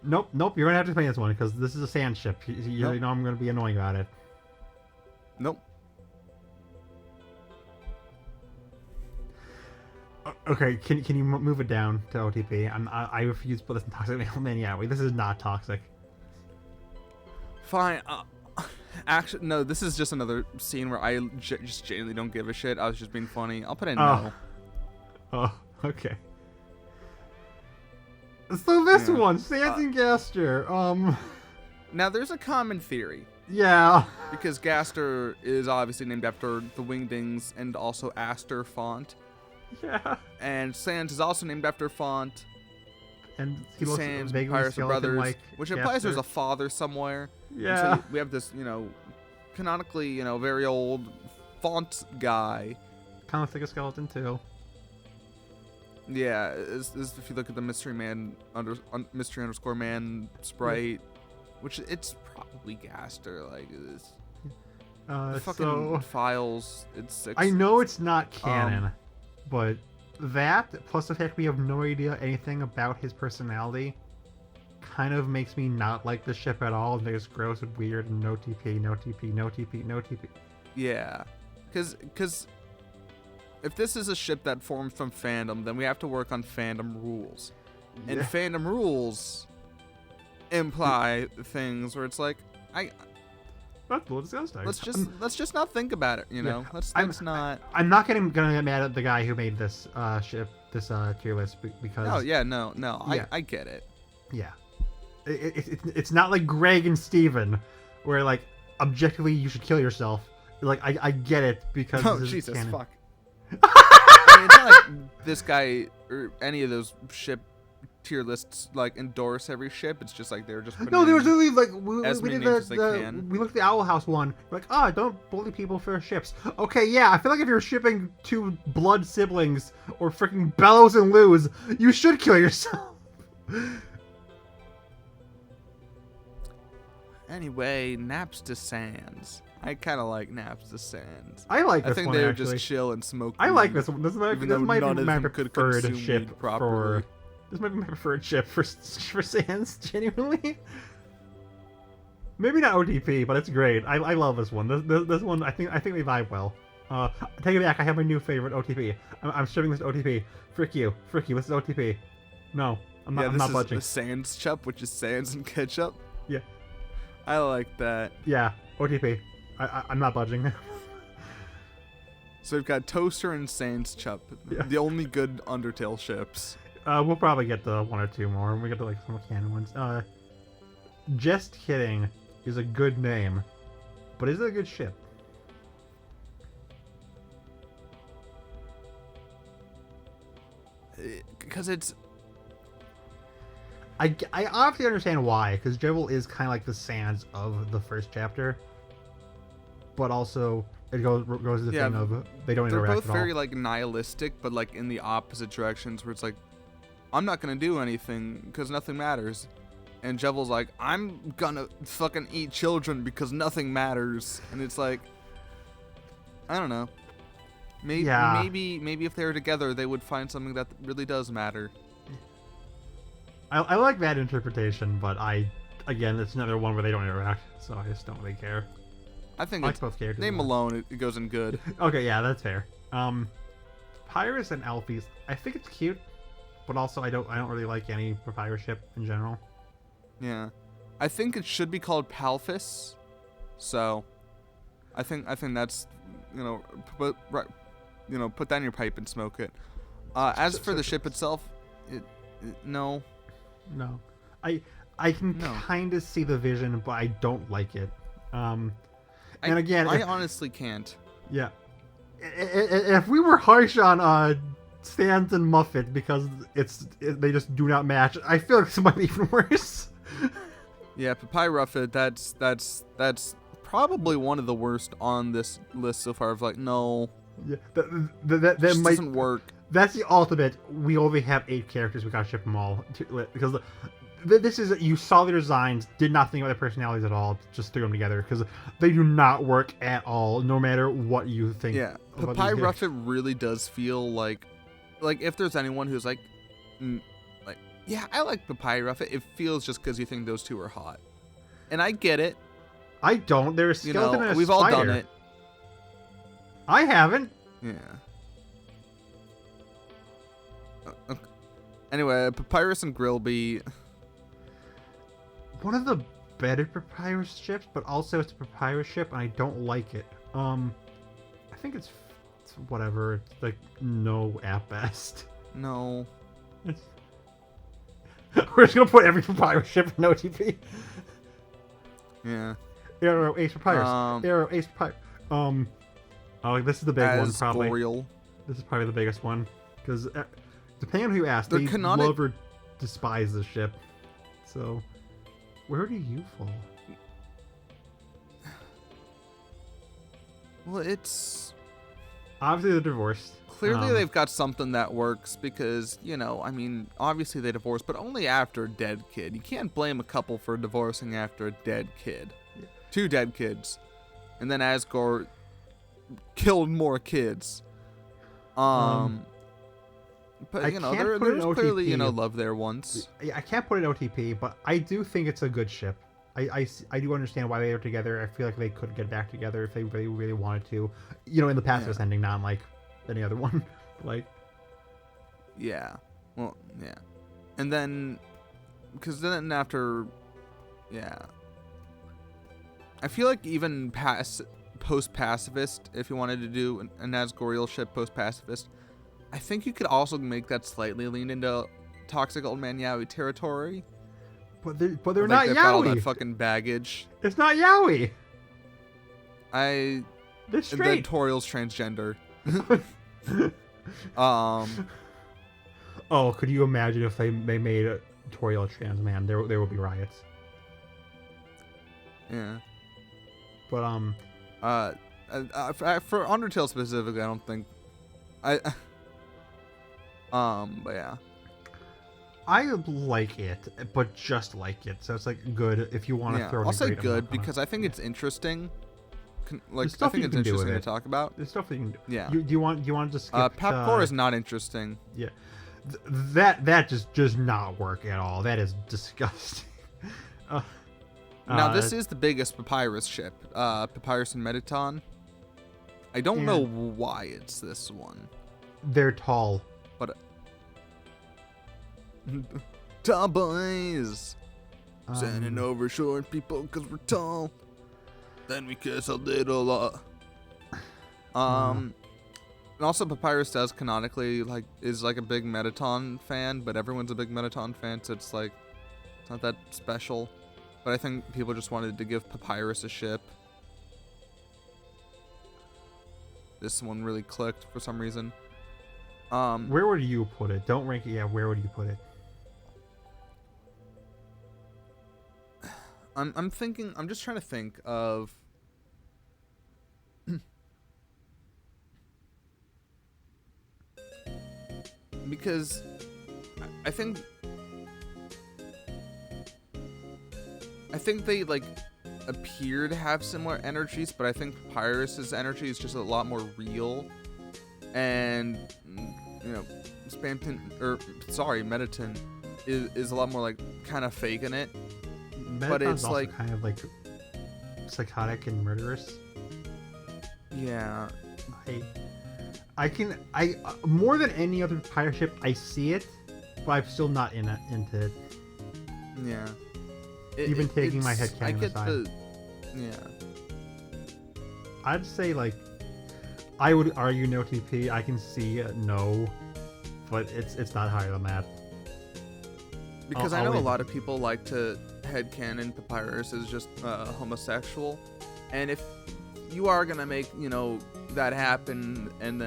Nope. You're gonna have to explain this one because this is a Sans ship. You know I'm gonna be annoying about it. Nope. Okay, can you move it down to OTP? I refuse to put this in Toxic Maniac. This is not toxic. Fine. Actually, no, this is just another scene where I just genuinely don't give a shit. I was just being funny. I'll put in no. Oh, okay. So this one, Sans and Gaster. Now, there's a common theory. Yeah. Because Gaster is obviously named after the Wingdings and also Aster Font. Yeah. And Sans is also named after Font. And he looks Sans, vaguely Pirates of Brothers, like which implies there's a father somewhere. Yeah. So we have this, canonically, very old Font guy. Kind of looks like a skeleton too. Yeah, if you look at the Mystery Man _man sprite, which it's probably Gaster, like this. The fucking files. It's I know it's not canon, but that plus the fact we have no idea anything about his personality kind of makes me not like the ship at all. And it's gross and weird and no TP. Yeah, because if this is a ship that forms from fandom, then we have to work on fandom rules. And fandom rules imply things where it's like, we'll discuss that. Let's just not think about it. You know, let's not. I'm not gonna get mad at the guy who made this tier list because. Oh yeah, no. Yeah. I get it. Yeah, it's not like Greg and Steven, where like objectively you should kill yourself. Like I get it because. Oh this is Jesus, canon. fuck. I mean, it's not like this guy or any of those ship tier lists like endorse every ship. It's just like they're just No, there was literally like as we many did names as they can. we looked at the Owl House one. Like, don't bully people for ships. Okay, yeah, I feel like if you're shipping two blood siblings or freaking Bellows and Luz, you should kill yourself. Anyway, Naps to Sands. I kind of like Naps to Sands. I like this I think one, they would actually. just chill and smoke. I weed, like this one. This might be my could preferred consume ship weed properly. for. This might be my preferred ship for Sans, genuinely. Maybe not OTP, but it's great. I love this one. This one, I think we vibe well. Take it back. I have my new favorite OTP. I'm shipping this to OTP. Frick you. This is OTP. No, I'm not budging. The Sans Chup, which is Sans and ketchup. Yeah. I like that. Yeah, OTP. I'm not budging. So we've got Toaster and Sans Chup, the only good Undertale ships. We'll probably get the one or two more. We get to like some canon ones. Just Kidding is a good name, but is it a good ship? Because it's. I obviously understand why, because Jevil is kind of like the Sans of the first chapter, but also it goes to the thing of they don't interact at all. They're both very like nihilistic, but like in the opposite directions, where it's like, I'm not gonna do anything because nothing matters, and Jevil's like, I'm gonna fucking eat children because nothing matters, and it's like, I don't know. Maybe if they were together, they would find something that really does matter. I like that interpretation, but again, it's another one where they don't interact, so I just don't really care. I think like both characters. Name alone, it goes in good. Okay, yeah, that's fair. Papyrus and Alphys, I think it's cute, but also I don't really like any Papyrus ship in general. Yeah, I think it should be called Palphys. So, I think that's put that in your pipe and smoke it. As for the ship itself, no. No, I can kind of see the vision, but I don't like it. And again, I honestly can't. Yeah, if we were harsh on Sans and Muffet because they just do not match, I feel like this might be even worse. Yeah, Papyruffet, that's probably one of the worst on this list so far. Of like, no, yeah, that doesn't work. That's the ultimate. We only have 8 characters. We gotta ship them all because this is you saw the designs, did not think about their personalities at all. Just threw them together because they do not work at all. No matter what you think. Yeah, Papyruffet really does feel like if there's anyone who's like, yeah, I like Papyruffet. It feels just because you think those two are hot, and I get it. I don't. They're a skeleton and a we've spider. all done it. I haven't. Yeah. Anyway, Papyrus and Grillby. One of the better Papyrus ships, but also it's a Papyrus ship, and I don't like it. I think it's whatever. It's like no at best. No. We're just gonna put every Papyrus ship in OTP. Yeah. Arrow, Ace, Papyrus. Arrow, Ace, Papyrus. This is the big one probably. Asgorial. This is probably the biggest one because depending on who you ask, They're they canonic... love or despise the ship. So, where do you fall? Well, it's obviously they're divorced. Clearly, they've got something that works because, obviously they divorced, but only after a dead kid. You can't blame a couple for divorcing after a dead kid. Yeah. 2 dead kids. And then Asgore killed more kids. But, there's clearly, love there once. I can't put it in OTP, but I do think it's a good ship. I do understand why they are together. I feel like they could get back together if they really, really wanted to. In the pacifist ending, not like any other one. Yeah. Well, yeah. And then, because then after, yeah. I feel like even post-pacifist, if you wanted to do an Asgorial ship post-pacifist, I think you could also make that slightly lean into toxic old man yaoi territory. But they're Like, not they've got all that yaoi. fucking baggage. It's not yaoi. They're The straight. Toriel's transgender. Oh, could you imagine if they made a Toriel trans man? There would be riots. Yeah. But for Undertale specifically, I don't think but yeah. I like it, but just like it. So it's like good if you want to throw. I'll say good because I think it's interesting. Like I think it's interesting to talk about. There's stuff that you can do. Yeah. Do you want to skip? Papcore is not interesting. Yeah. That just does not work at all. That is disgusting. Now this is the biggest Papyrus ship, Papyrus and Mettaton. I don't know why it's this one. They're tall. But tall boys sending over short people because we're tall. Then we kiss a little. And also Papyrus does canonically is like a big Mettaton fan, but everyone's a big Mettaton fan, so it's like it's not that special. But I think people just wanted to give Papyrus a ship. This one really clicked for some reason. Where would you put it? Don't rank it. Yeah, where would you put it? I'm thinking. I'm just trying to think of. Because I think they like appear to have similar energies, but I think Papyrus's energy is just a lot more real, and Mettaton is a lot more like kind of faking it. But it's also like kind of like psychotic and murderous. Yeah. I more than any other pirate ship, I see it, but I'm still not into it. Yeah. Even taking my headcanon aside. Yeah. I'd say like, I would argue no TP. I can see no, but it's not higher than that. Because I know a lot of people like to headcanon Papyrus as just homosexual, and if you are gonna make that happen, and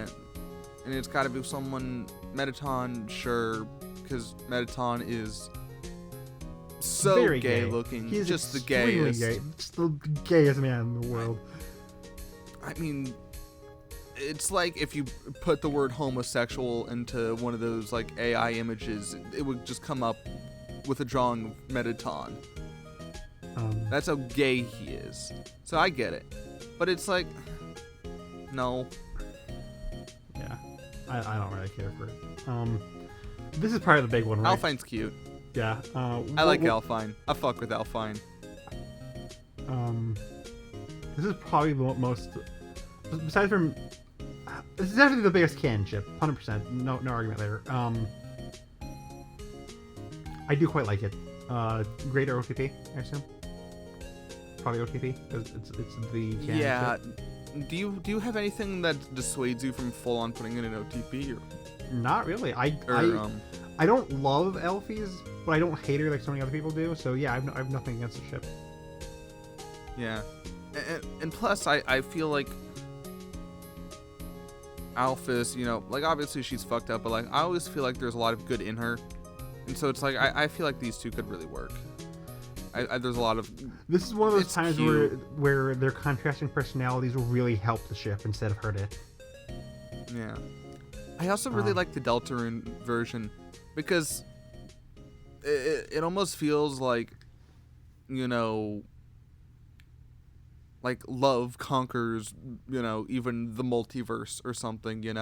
it's got to be someone Mettaton, sure, because Mettaton is so very gay looking. He's just the extremely gayest. Gay. It's the gayest man in the world. I mean, it's like if you put the word homosexual into one of those like AI images, it would just come up with a drawing of Mettaton. That's how gay he is. So I get it, but it's like, no. Yeah, I don't really care for it. This is probably the big one, right? Alphine's cute. Yeah. I like Alphine. I fuck with Alphine. This is probably the most. Besides from, this is definitely the biggest canon ship. 100%. No argument there. I do quite like it. Greater OTP, I assume. Probably OTP because it's the canon ship. Do you have anything that dissuades you from full on putting in an OTP? Or not really. I don't love Elfies, but I don't hate her like so many other people do. So yeah, I have nothing against the ship. Yeah, and plus I feel like Alphys, like obviously she's fucked up, but like I always feel like there's a lot of good in her, and so it's like I feel like these two could really work. There's a lot of. This is one of those times where their contrasting personalities will really help the ship instead of hurt it. Yeah, I also really like the Deltarune version because it almost feels like, like love conquers, even the multiverse or something, and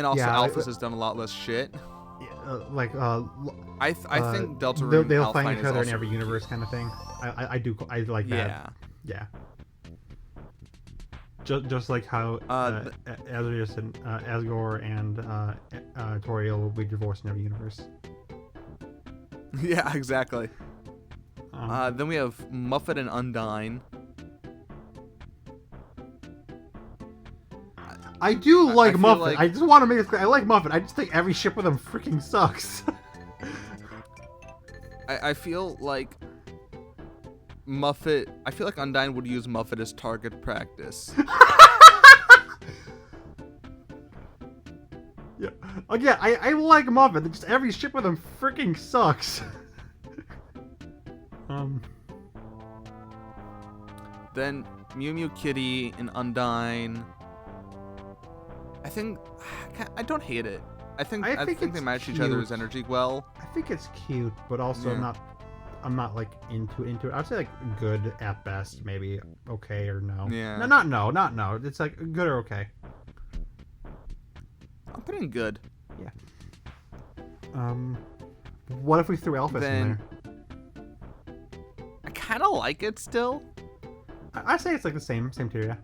also Alphys has done a lot less shit. I think Deltarune they'll Alphine find each other in also every universe kind of thing. I like that. Yeah. Just like how Azrius and Asgore and Toriel will be divorced in every universe. Yeah, exactly. Then we have Muffet and Undine. I do like feel Muffet. like- I just want to make it clear. I like Muffet. I just think every ship with him freaking sucks. I feel like Muffet. I feel like Undyne would use Muffet as target practice. Yeah. Again, I like Muffet. Just every ship with him freaking sucks. Then Mew Mew Kitty and Undyne. I don't hate it. I think they it's match each cute. other's energy well. I think it's cute, but also Yeah. I'm not like into it. I'd say like good at best, maybe okay or no. Yeah. No, not no. It's like good or okay. I'm putting good. Yeah. What if we threw Elphys in Then- there? I kind of like it still. I say it's like the same tier. Yeah.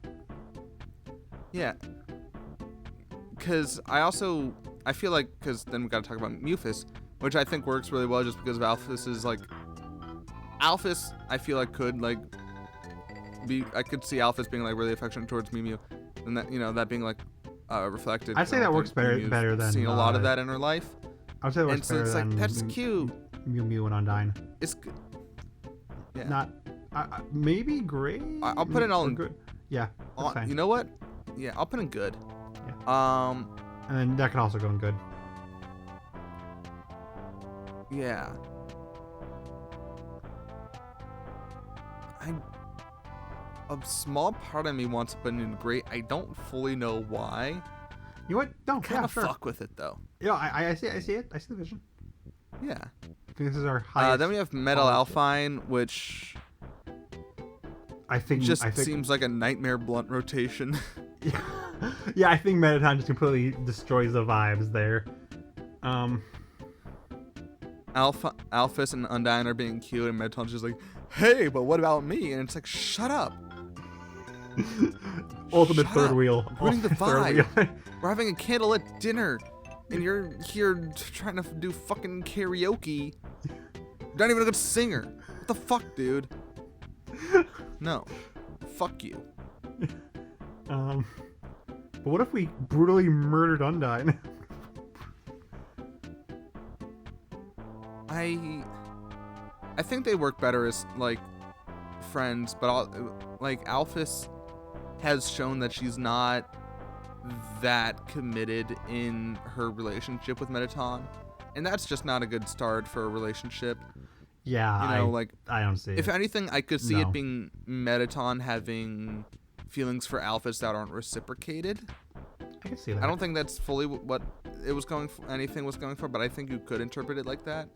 Yeah. Because I feel like, because then we got to talk about Mufus, which I think works really well just because of Alphys is like, Alphys I feel like could like be, I could see Alphys being like really affectionate towards Mew Mew, and that, you know, that being like reflected. I'd say I that don't works think Mew better Mew's than, seen a lot of that in her life. I'd say it works And so better it's like, than that's cute. Mew Mew and Undyne. It's good. Yeah. Not maybe great. I'll put it all in good. Yeah, that's fine. You know what? Yeah, I'll put in good. Yeah. And then that can also go in good. Yeah. A small part of me wants to put in great. I don't fully know why. You know what? No, Kind yeah, of sure. fuck with it though. Yeah, I see it. I see the vision. Yeah. I think this is our highest. Then we have Metal quality. Alphine, which I think seems like a nightmare blunt rotation. Yeah, I think Mettaton just completely destroys the vibes there. Alphys and Undyne are being cute, and Metaton's just like, "Hey, but what about me?" And it's like, "Shut up." Ultimate Shut third up. wheel. I'm ruining the Ultimate third vibe. wheel. We're having a candlelit dinner, and you're here trying to do fucking karaoke. You're not even a good singer. What the fuck, dude? No. Fuck you. But what if we brutally murdered Undyne? I think they work better as like friends, but like Alphys has shown that she's not that committed in her relationship with Mettaton, and that's just not a good start for a relationship. Yeah, You know, like I don't see if it. anything, I could see No. it being Mettaton having feelings for Alphys that aren't reciprocated. I can see that. I don't think that's fully what it was going for, anything was going for, but I think you could interpret it like that.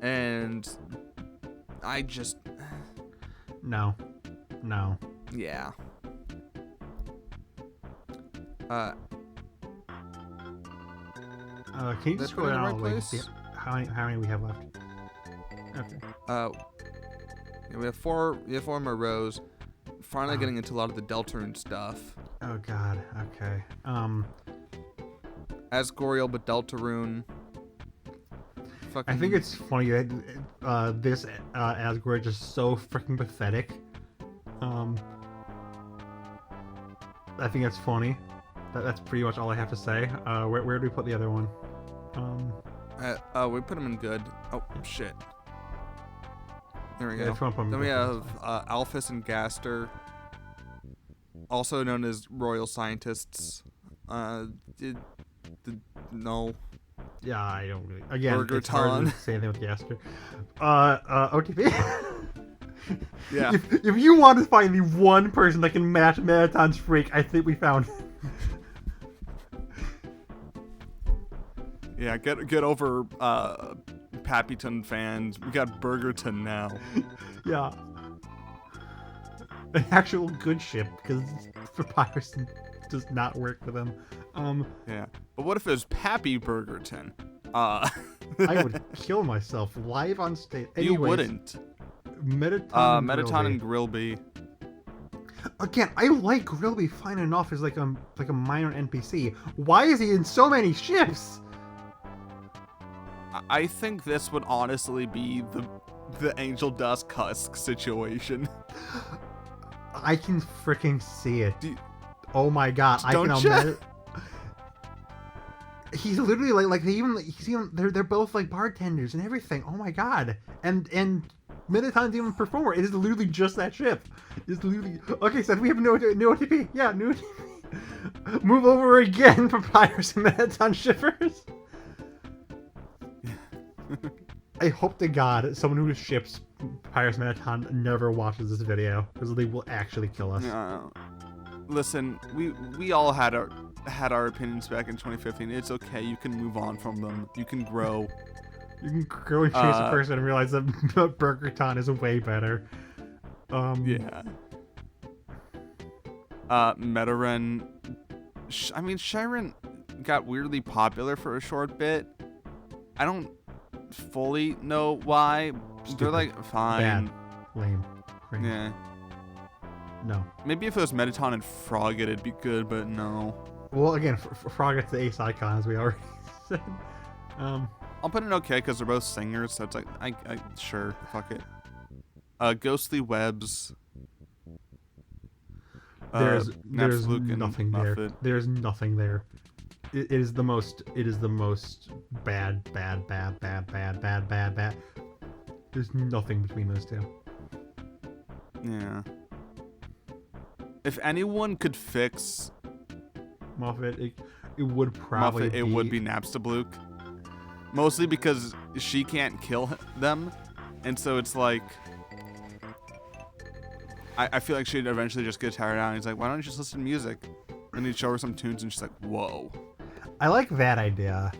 And I just, No. yeah. Can you Did I just put go it in the down right all the way to place? see how many we have left? Okay. Yeah, we have four. We have 4 more rows. Finally Uh-huh. getting into a lot of the Deltarune stuff. Oh God. Okay. Asgoriel, but Deltarune. Fucking. I think it's funny that this Asgore is just so freaking pathetic. I think that's funny. That's pretty much all I have to say. Where do we put the other one? We put him in good. Oh shit. There we Yeah, go. if you wanna put him Then in we good, have Alphys and Gaster, also known as Royal Scientists. No. Yeah, I don't really. Again, Burger it's hard Ton. to say anything with Gaster. OTP. Yeah. If you want to find the one person that can match Mettaton's freak, I think we found. Yeah, get over Pappyton fans. We got Burgerton now. Yeah. An actual good ship, because Papyrus does not work for them. Yeah. But what if it was Pappy Burgerton? I would kill myself live on stage. You Anyways, wouldn't. Mettaton, Mettaton and Grillby. Again, I like Grillby fine enough as like a minor NPC. Why is he in so many ships? I think this would honestly be the Angel Dust Husk situation. I can freaking see it. Oh my god, I can Don't you? imagine. He's literally they're both like bartenders and everything. Oh my god, and Minotaur's even performer. It is literally just that ship. It's literally okay. So we have no OTP. Yeah, no OTP. Move over again, Papyrus and Minotaur shippers. I hope to God someone who ships Papyrus Minotaur never watches this video because they will actually kill us. Listen, we all had our opinions back in 2015. It's okay. You can move on from them. You can grow. You can grow and chase a person and realize that Burgerton is way better. Yeah. Metaren. I mean, Chiron got weirdly popular for a short bit. I don't fully know why. Stupid. They're like fine. Bad. Lame. Cringe. Yeah. No. Maybe if it was Metaton and Frogget, it'd be good, but no. Well, again, Frogget's the ace icon, as we already said. I'll put it okay because they're both singers, so it's like, I sure, fuck it. Ghostly Webs. There's Napsluke and nothing Muffet. there. There's nothing there. It is the most bad. There's nothing between those two. Yeah. If anyone could fix Muffet, it would probably Muffet, it would be Napstabluke. Mostly because she can't kill them, and so it's like I feel like she'd eventually just get tired out. And he's like, "Why don't you just listen to music?" And he'd show her some tunes, and she's like, "Whoa." I like that idea.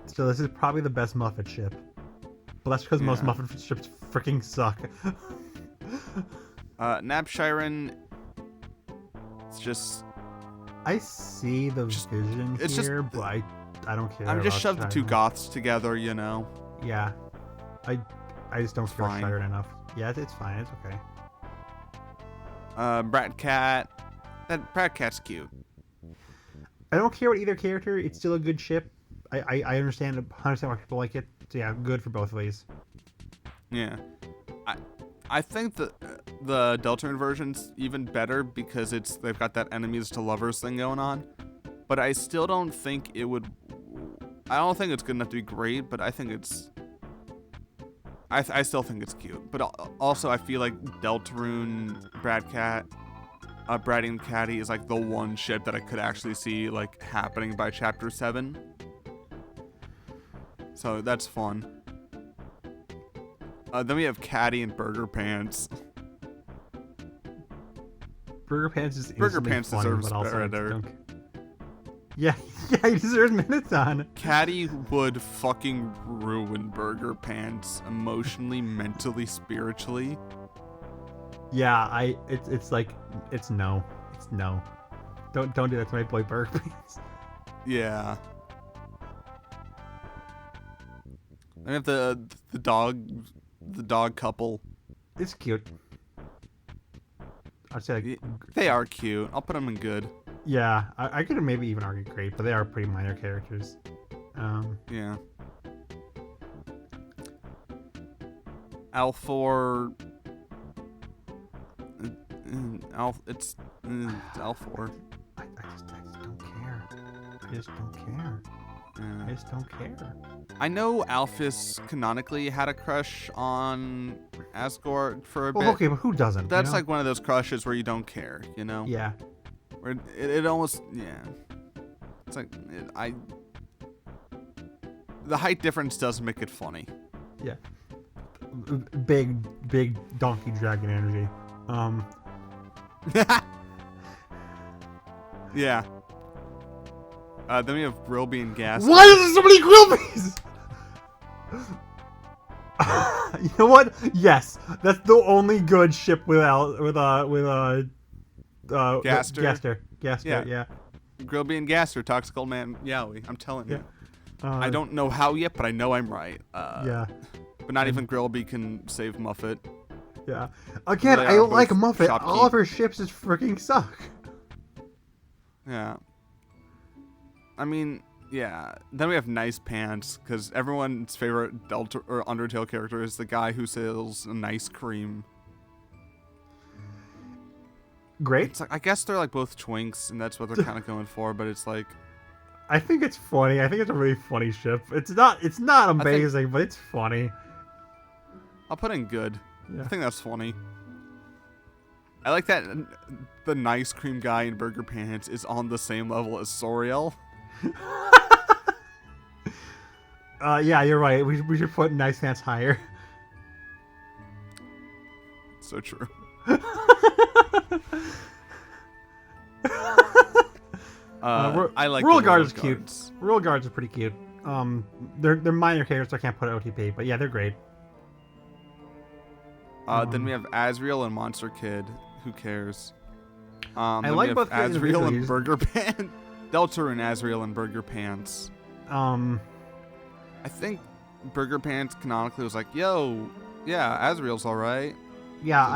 So this is probably the best Muffet ship, but that's because most Muffet ships freaking suck. Napshiren. It's just. I see the vision here, but I don't care. I'm just shoved the two Chiron. goths together, you know. Yeah, I just don't care about fine. Chiron enough. Yeah, it's fine. It's okay. Brat Cat. That Brat Cat's cute. I don't care about either character. It's still a good ship. I understand why people like it. So yeah, good for both ways. Yeah. I think the Deltarune version's even better because they've got that enemies to lovers thing going on. But I still don't think it would. I don't think it's good enough to be great, but I think it's. I still think it's cute. But also, I feel like Deltarune, Bratty and Catty is like the one ship that I could actually see like happening by chapter 7. So that's fun. Then we have Catty and Burger Pants. Burger Pants is Burger Pants funny, deserves but also better. Yeah, he deserves Minotaur. Catty would fucking ruin Burger Pants emotionally, mentally, spiritually. Yeah, it's no. Don't do that to my boy Burger Pants. Yeah. I have the dog couple. It's cute. I'd say like, They are cute. I'll put them in good. yeah, I could maybe even argue great, but they are pretty minor characters. Yeah. Alfor. It's Alfor. I just don't care. I just don't care. I know Alphys canonically had a crush on Asgore for a bit. Okay, but who doesn't? That's like one of those crushes where you don't care, you know? Yeah. Where it almost, yeah. It's like, the height difference does make it funny. Yeah. Big donkey dragon energy. Yeah. Then we have Grilby and Gas. Why is there so many Grilbies? You know what? Yes, that's the only good ship with Gaster. Yeah. Grilby and Gaster, Toxical Man Yowie. I'm telling you. I don't know how yet, but I know I'm right. Yeah. But not even Grilby can save Muffet. Yeah. Again, They I are don't like both Muffet. shopkeep. All of her ships just freaking suck. Yeah. I mean, yeah. Then we have Nice Pants, because everyone's favorite Delta or Undertale character is the guy who sells an ice cream. great. It's like, I guess they're like both twinks, and that's what they're kind of going for. But it's like, I think it's funny. I think it's a really funny ship. It's not amazing, but it's funny. I'll put in good. Yeah. I think that's funny. I like that the nice cream guy in Burger Pants is on the same level as Soriel. Yeah, you're right. We should put Nice Pants higher. So true. I like Rural the Guard is cute. Rural Guards are pretty cute. They're minor characters, so I can't put OTP, but yeah, they're great. Then we have Azriel and Monster Kid. Who cares? I like both Azriel and Burger Pants. Deltarune, Azriel, and Burger Pants. I think Burger Pants canonically was like, yo, yeah, Azriel's alright. Yeah,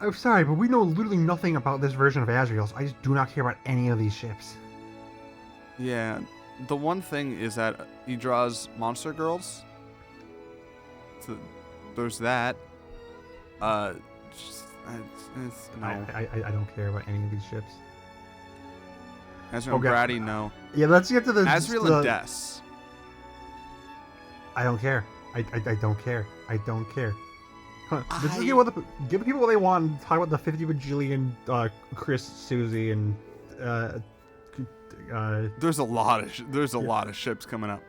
I'm sorry, but we know literally nothing about this version of Azriel's. I just do not care about any of these ships. Yeah, the one thing is that he draws monster girls. So there's that. No. I don't care about any of these ships. Azriel and Bratty, no. Yeah, let's get to the Azriel and Des. I don't care. I don't care. I don't care. Let's just give people what they want and talk about the 50 bajillion Chris, Susie, and there's a lot of ships coming up.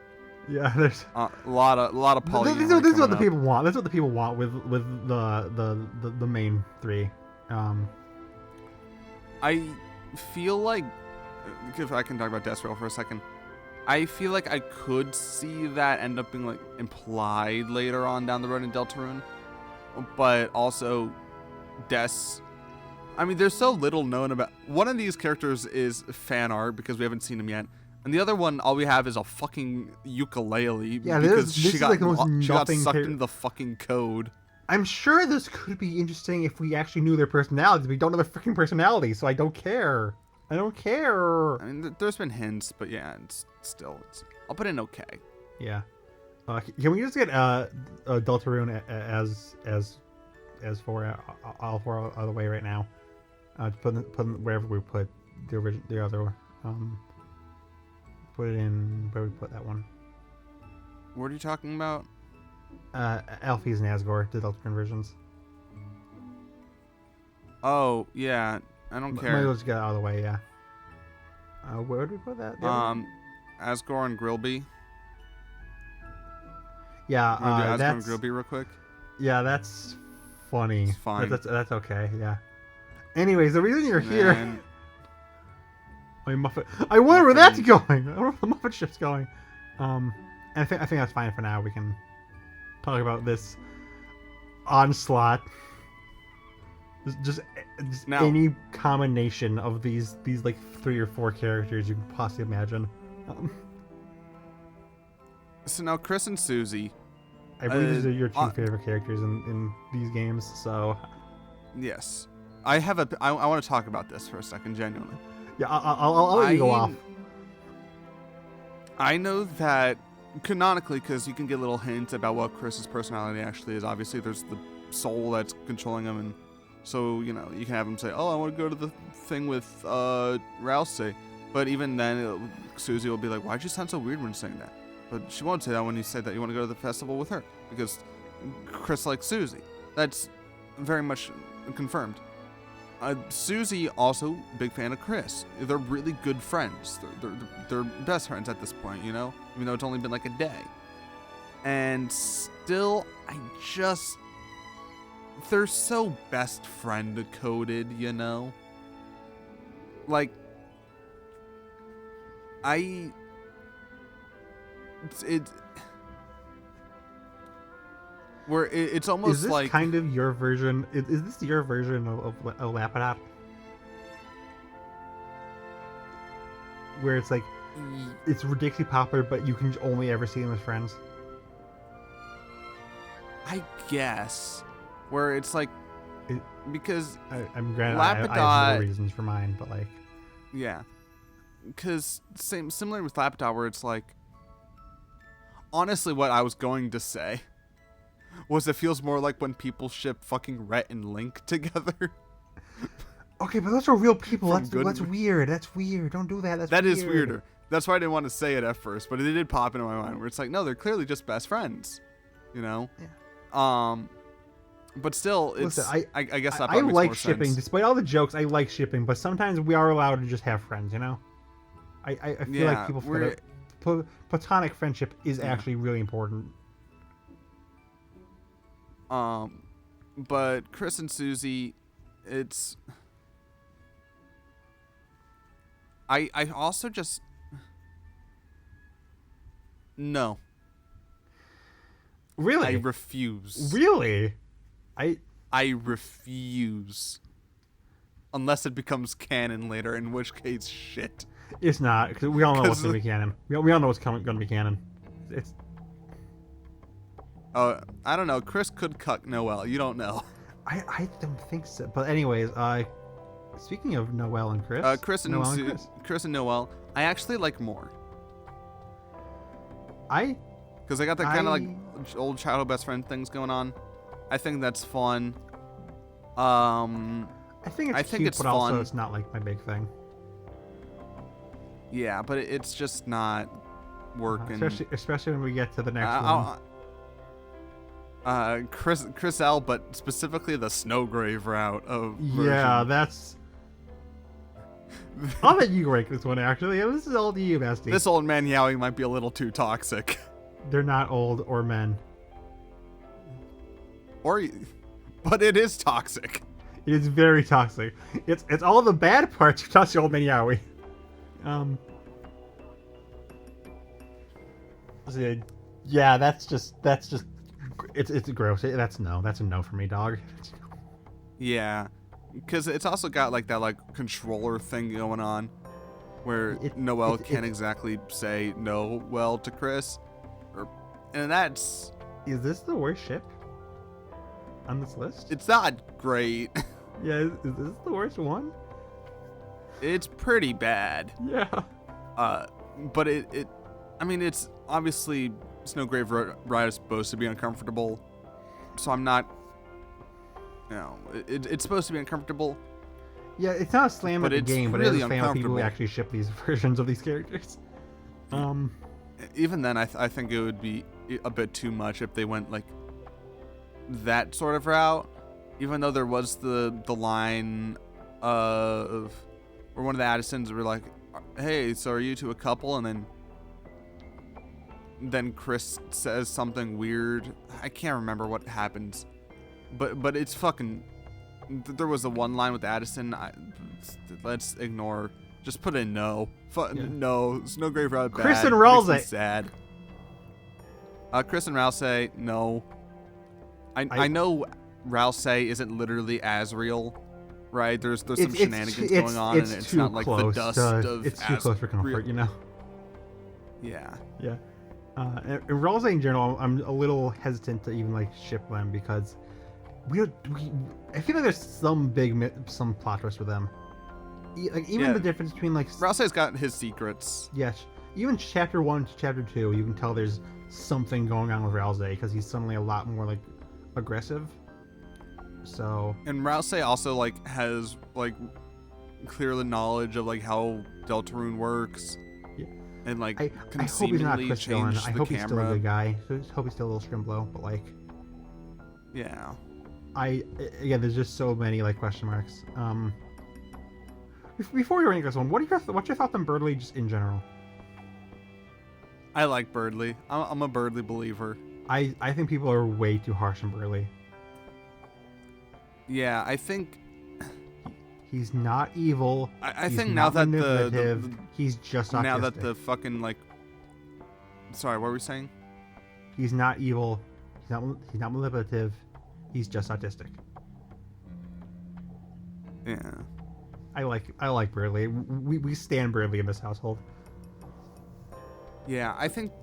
Yeah, there's a lot of polyamory. This is what the people want. That's what the people want with the main three. I feel like, if I can talk about Desrail for a second, I feel like I could see that end up being like implied later on down the road in Deltarune, but also Des. I mean, there's so little known about. One of these characters is fan art because we haven't seen him yet. And the other one, all we have is a fucking ukulele. Yeah, because she got sucked into the fucking code. I'm sure this could be interesting if we actually knew their personalities. We don't know their freaking personalities, so I don't care. I don't care. I mean, there's been hints, but yeah, I'll put in okay. Yeah. Can we just get Deltarune as for all four out of the way right now? Put wherever we put the other one. Put it in where we put that one. What are you talking about? Alphys and Asgore, the Deltarune versions. Oh yeah, I don't care. Might as well just get it out of the way, yeah. Where did we put that? Asgore and Grilby. Yeah, Asgore and Grilby real quick. Yeah, that's funny. It's fine. That's okay. Yeah. Anyways, the reason you're here. Muffet. I wonder where that's going. I wonder where the Muffet ship's going. I think that's fine for now. We can talk about this onslaught. Just now, any combination of these like 3 or 4 characters you can possibly imagine. So now Chris and Susie. I believe these are your 2 favorite characters in these games. So yes, I want to talk about this for a second, genuinely. Yeah, I'll let you go off. I know that canonically, because you can get little hints about what Chris's personality actually is. Obviously, there's the soul that's controlling him, and so you can have him say, "Oh, I want to go to the thing with Rouse." But even then, Susie will be like, "Why'd you sound so weird when saying that?" But she won't say that when you say that you want to go to the festival with her, because Chris likes Susie. That's very much confirmed. Susie also big fan of Chris. They're really good friends. They're best friends at this point, even though it's only been like a day. And still, they're so best friend coded, Like, it's almost is this like kind of your version. Is this your version of Lapidot? Where it's like it's ridiculously popular, but you can only ever see them as friends. I guess where it's like because I'm granted Lapidot, I have no reasons for mine, but like yeah, because similar with Lapidot, where it's like honestly, what I was going to say was it feels more like when people ship fucking Rhett and Link together. Okay, but those are real people. From That's good- weird. That's weird. Don't do that. That weird. is weirder. That's why I didn't want to say it at first, but it did pop into my mind where it's like, no, they're clearly just best friends, you know? Yeah. But still, it's. Listen, I guess that I makes like more shipping. sense. Despite all the jokes, I like shipping. But sometimes we are allowed to just have friends, you know? I feel like people forget that platonic friendship is actually really important. But Chris and Susie, it's. I also just. No. Really? I refuse. Really? I refuse. Unless it becomes canon later, in which case, shit. It's not, because we all know what's going to be canon. We all know what's going to be canon. It's. I don't know. Chris could cuck Noelle. You don't know. I don't think so. But anyways, speaking of Noelle and Chris. Chris and Noelle, I actually like more. Because they got that kind of like old childhood best friend things going on. I think that's fun. I think it's cute, it's but fun. also it's not like my big thing. Yeah, but it's just not working. Especially when we get to the next one. Chris L, but specifically the Snowgrave route of version. Yeah, that's. I'll let you rank this one. Actually, this is all to you, bestie. This old man Yowie might be a little too toxic. They're not old or men. But it is toxic. It is very toxic. It's all the bad parts of Toxic Old Man Yowie. Yeah, that's just it's gross. That's a no for me, dog. Yeah, because it's also got like that like controller thing going on, where Noelle can't exactly say no well to Chris, and that's. Is this the worst ship on this list? It's not great. Yeah, is this the worst one? It's pretty bad. Yeah. But I mean, it's obviously Snowgrave Ride is supposed to be uncomfortable, so I'm not. You know, it's supposed to be uncomfortable. Yeah, it's not a slam at the game, but really it is a slam at people who actually ship these versions of these characters. Even then, I think it would be a bit too much if they went like that sort of route. Even though there was the line of where one of the Addisons were like, "Hey, so are you two a couple?" And then Chris says something weird. I can't remember what happens, but it's fucking. There was the one line with Addison. Let's ignore. Just put in no. No. Snowgrave Route bad. Chris and Rousey. Sad. Chris and Rousey, no. I know Rousey isn't literally Asriel, right? There's some shenanigans going on, and it's not like the dust of It's too close for comfort, you know? Yeah. Yeah. And Rousey in general, I'm a little hesitant to even like ship them because I feel like there's some plot twist with them. Like even the difference between like Rousey's got his secrets. Yes, even chapter 1 to chapter 2, you can tell there's something going on with Rousey because he's suddenly a lot more like aggressive. So. And Rousey also like has like clear knowledge of like how Deltarune works. Yeah. And like I hope he's not Chris Dillon. I hope he's still a good guy. I hope he's still a little Scrimblow, but like. Yeah. Again, there's just so many like question marks. Before we rank this one, what's your thoughts on Birdley just in general? I like Birdley. I'm a Birdley believer. I think people are way too harsh on Birdley. Yeah, I think he's not evil. I think now that he's just autistic. Now that the fucking like. Sorry, what were we saying? He's not evil. He's not manipulative. He's just autistic. Yeah. I like Birdley. We stand Birdley in this household. Yeah, I think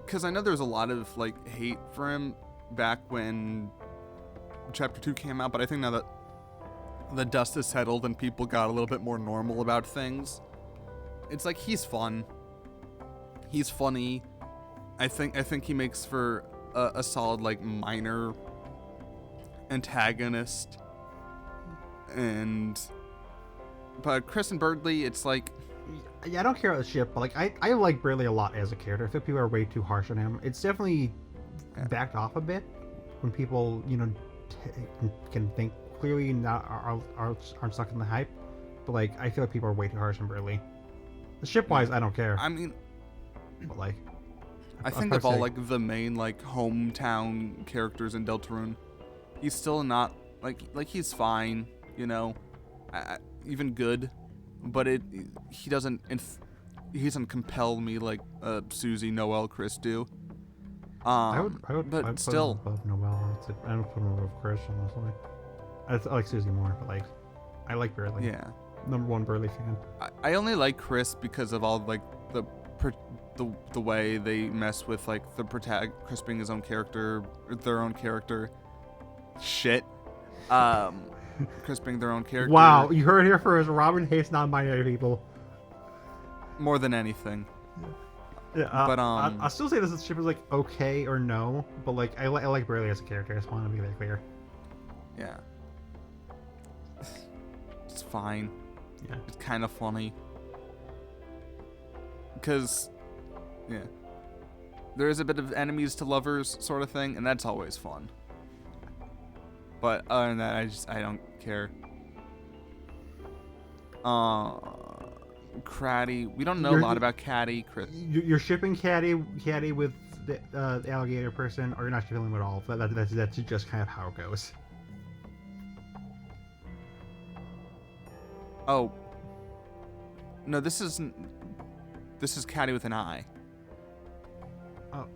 because I know there was a lot of like hate for him back when Chapter 2 came out, but I think now that the dust has settled and people got a little bit more normal about things, it's like he's fun. He's funny. I think he makes for a solid like minor antagonist, and But Chris and Birdley, it's like, Yeah, I don't care about the ship, but like I like Bradley a lot as a character. I think people are way too harsh on him. It's definitely backed off a bit when people, can think clearly and not aren't stuck in the hype. But like I feel like people are way too harsh on Bradley. The ship wise, I don't care. I mean, But like, I think of all like the main like hometown characters in Deltarune, he's still not like he's fine, even good, but he doesn't compel me like Susie, Noelle, Chris do. I but I'd still, put him above Noelle. I don't put him above Chris, honestly. I like Susie more, but like, I like Bradley. yeah. #1 Burley fan. I only like Chris because of all like the way they mess with like the Chris being his own character, their own character. Shit. Chris being their own character. Wow, you heard it here first. Robin hates non-binary people. More than anything. Yeah, but I'll still say this ship is like okay or no, but like I like Burley as a character. I just want to be very clear. Yeah. It's fine. Yeah. It's kind of funny. Because, yeah. There is a bit of enemies to lovers sort of thing, and that's always fun. But other than that, I don't care. Craddy. We don't know a lot about Caddy. You're shipping Caddy with the alligator person, or you're not shipping them at all. That's just kind of how it goes. Oh. No, this is Caddy with an eye. Oh.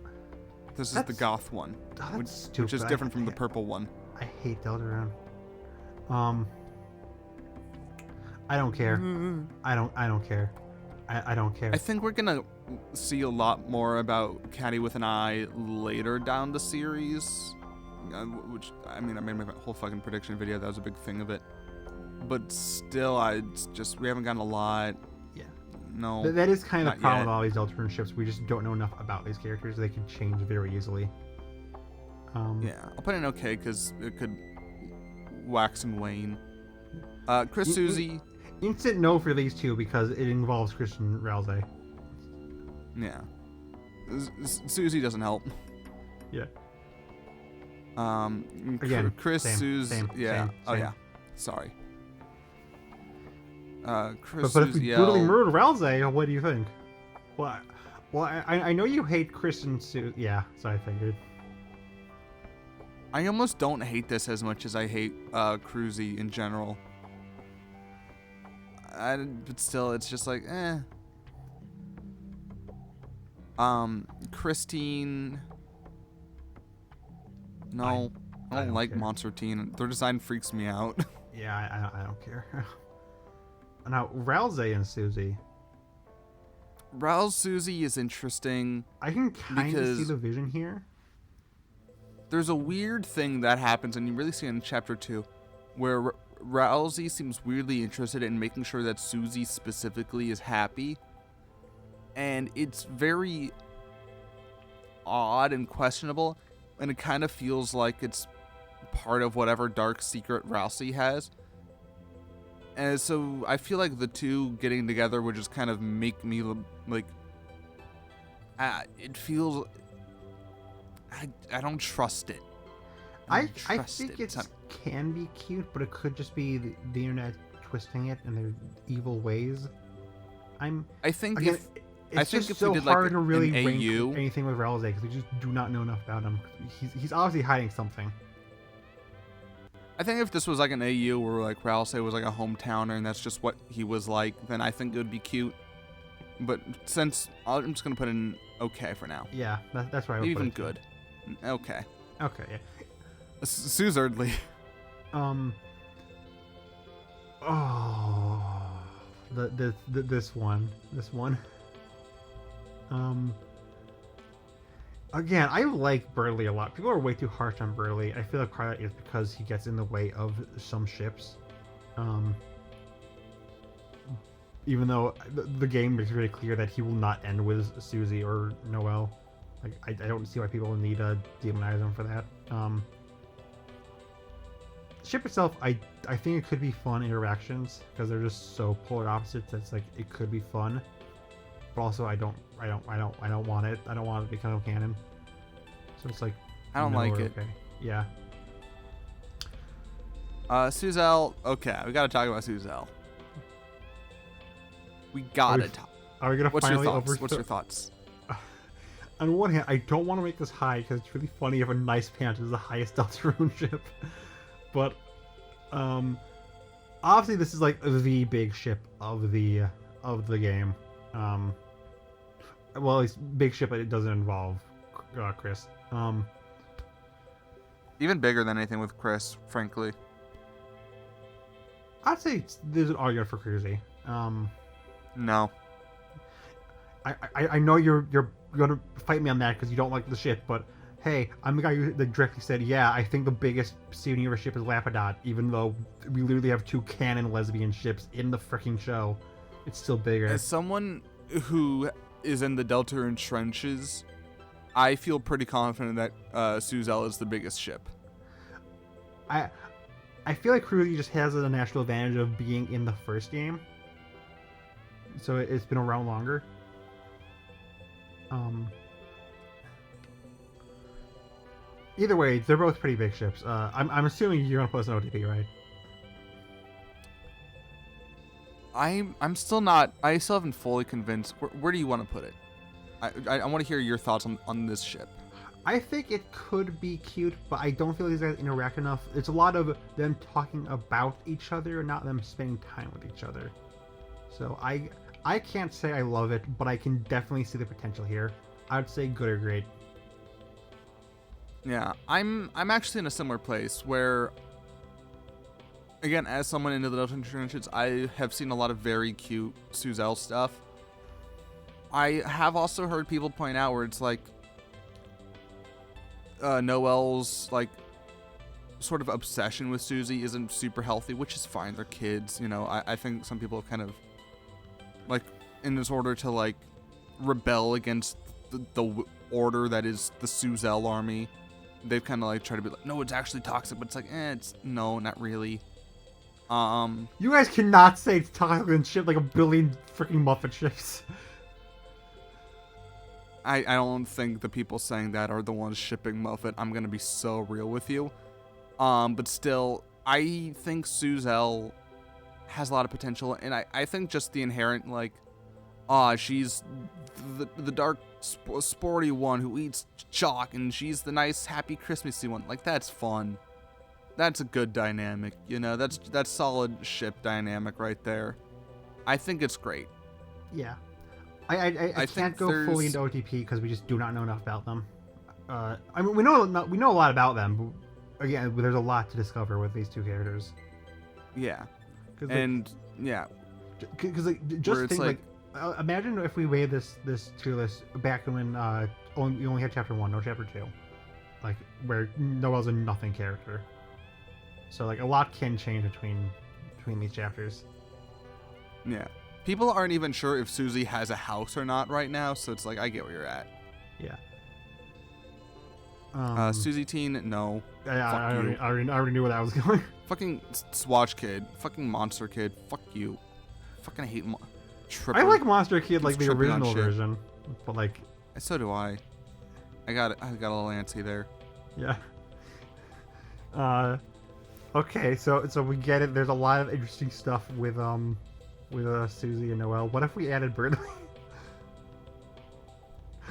This is the goth one, which is different from the purple one. I hate Deltarune. I don't care. I don't care. I don't care. I think we're gonna see a lot more about Caddy with an eye later down the series. Which, I mean, I made my whole fucking prediction video. That was a big thing of it. But still, we haven't gotten a lot. Yeah. No. That is kind of the problem yet. with all these Deltarune ships. We just don't know enough about these characters. They can change very easily. Yeah, I'll put it in okay because it could wax and wane. Chris, Susie. Instant no for these two because it involves Christian Rousey. Yeah. Susie doesn't help. Yeah. Again, Chris, same, Susie. Yeah. Same. Yeah. Sorry. Chris, But if Susie, we brutally murdered Rousey, what do you think? Well, I know you hate Christian Susie. Yeah, so I figured. I almost don't hate this as much as I hate Cruzy in general. But still, it's just like, eh. Christine. No, I don't like care. Monster Teen. Their design freaks me out. Yeah, I don't care. Now, Rousey and Susie. Susie is interesting. I can kind of see the vision here. There's a weird thing that happens, and you really see it in Chapter 2, where Rousey seems weirdly interested in making sure that Susie specifically is happy. And it's very odd and questionable, and it kind of feels like it's part of whatever dark secret Rousey has. And so I feel like the two getting together would just kind of make me like, it feels, I don't trust it. I think it can be cute, but it could just be the internet twisting it in their evil ways. I think again, it's if just we so did hard like to really an rank AU, anything with Rousey because we just do not know enough about him. He's obviously hiding something. I think if this was like an AU where like Rousey was like a hometowner and that's just what he was like, then I think it would be cute. But since I'm just gonna put in okay for now. Yeah, that's where I would Even put it. good. Okay. Okay, yeah. Suze Erdley. Oh, this one. Again, I like Burley a lot. People are way too harsh on Burley. I feel like part of that is because he gets in the way of some ships. Even though the game makes it really clear that he will not end with Susie or Noelle. Like, I don't see why people need to demonize him for that. ship itself, I think it could be fun interactions because they're just so polar opposites. That's like it could be fun, but also I don't want it. I don't want it to become canon. So it's like I don't like it. Okay. Yeah. Suzel. Okay, we gotta talk about Suzel. We gotta talk. Are we gonna finally over? What's your thoughts? On one hand, I don't want to make this high because it's really funny if a nice pants is the highest Deltarune ship. But, obviously this is like the big ship of the game. Well, at least big ship, but it doesn't involve Chris. Even bigger than anything with Chris, frankly. I'd say there's an argument for Cruzy. No. I know you're gonna fight me on that because you don't like the ship, but hey, I'm the guy that directly said, yeah, I think the biggest Steven Universe ship is Lapidot, even though we literally have 2 canon lesbian ships in the freaking show. It's still bigger. As someone who is in the Deltarune trenches, I feel pretty confident that Suzel is the biggest ship. I feel like Cruzy just has a natural advantage of being in the first game, so it's been around longer. Either way, they're both pretty big ships. I'm assuming you're gonna put us in OTP, right? I'm still not. I still haven't fully convinced. Where do you want to put it? I want to hear your thoughts on this ship. I think it could be cute, but I don't feel these guys interact enough. It's a lot of them talking about each other, not them spending time with each other. So I can't say I love it, but I can definitely see the potential here. I would say good or great. Yeah, I'm actually in a similar place where, again, as someone into the Deltarune trenches, I have seen a lot of very cute Suzel stuff. I have also heard people point out where it's like Noelle's like sort of obsession with Suzy isn't super healthy, which is fine. They're kids, you know. I think some people have kind of like in this order to like rebel against the order that is the Suzel army. They've kind of like tried to be like, no, it's actually toxic, but it's like, it's no, not really. You guys cannot say it's toxic and ship like a billion freaking Muppet ships. I don't think the people saying that are the ones shipping Muffet. I'm gonna be so real with you. But still, I think Suzel has a lot of potential, and I think just the inherent like, she's the dark sporty one who eats chalk, and she's the nice happy Christmassy one. Like, that's fun. That's a good dynamic, you know. That's solid ship dynamic right there. I think it's great. Yeah. I can't go fully into OTP because we just do not know enough about them. I mean, we know a lot about them, but again, there's a lot to discover with these 2 characters. Yeah, and yeah, because just think like imagine if we weighed this tier list back when we only had chapter 1, no chapter 2, like where Noelle's a nothing character. So like a lot can change between these chapters. Yeah. People aren't even sure if Suzy has a house or not right now, so it's like, I get where you're at. Yeah. Suzy Teen, no. Yeah, I already knew where that was going. Fucking Swatch Kid. Fucking Monster Kid. Fuck you. Fucking hate I like Monster Kid, like the original version, but like. So do I. I got a little antsy there. Yeah. Okay, so we get it. There's a lot of interesting stuff with Suzy and Noelle. What if we added Berdly?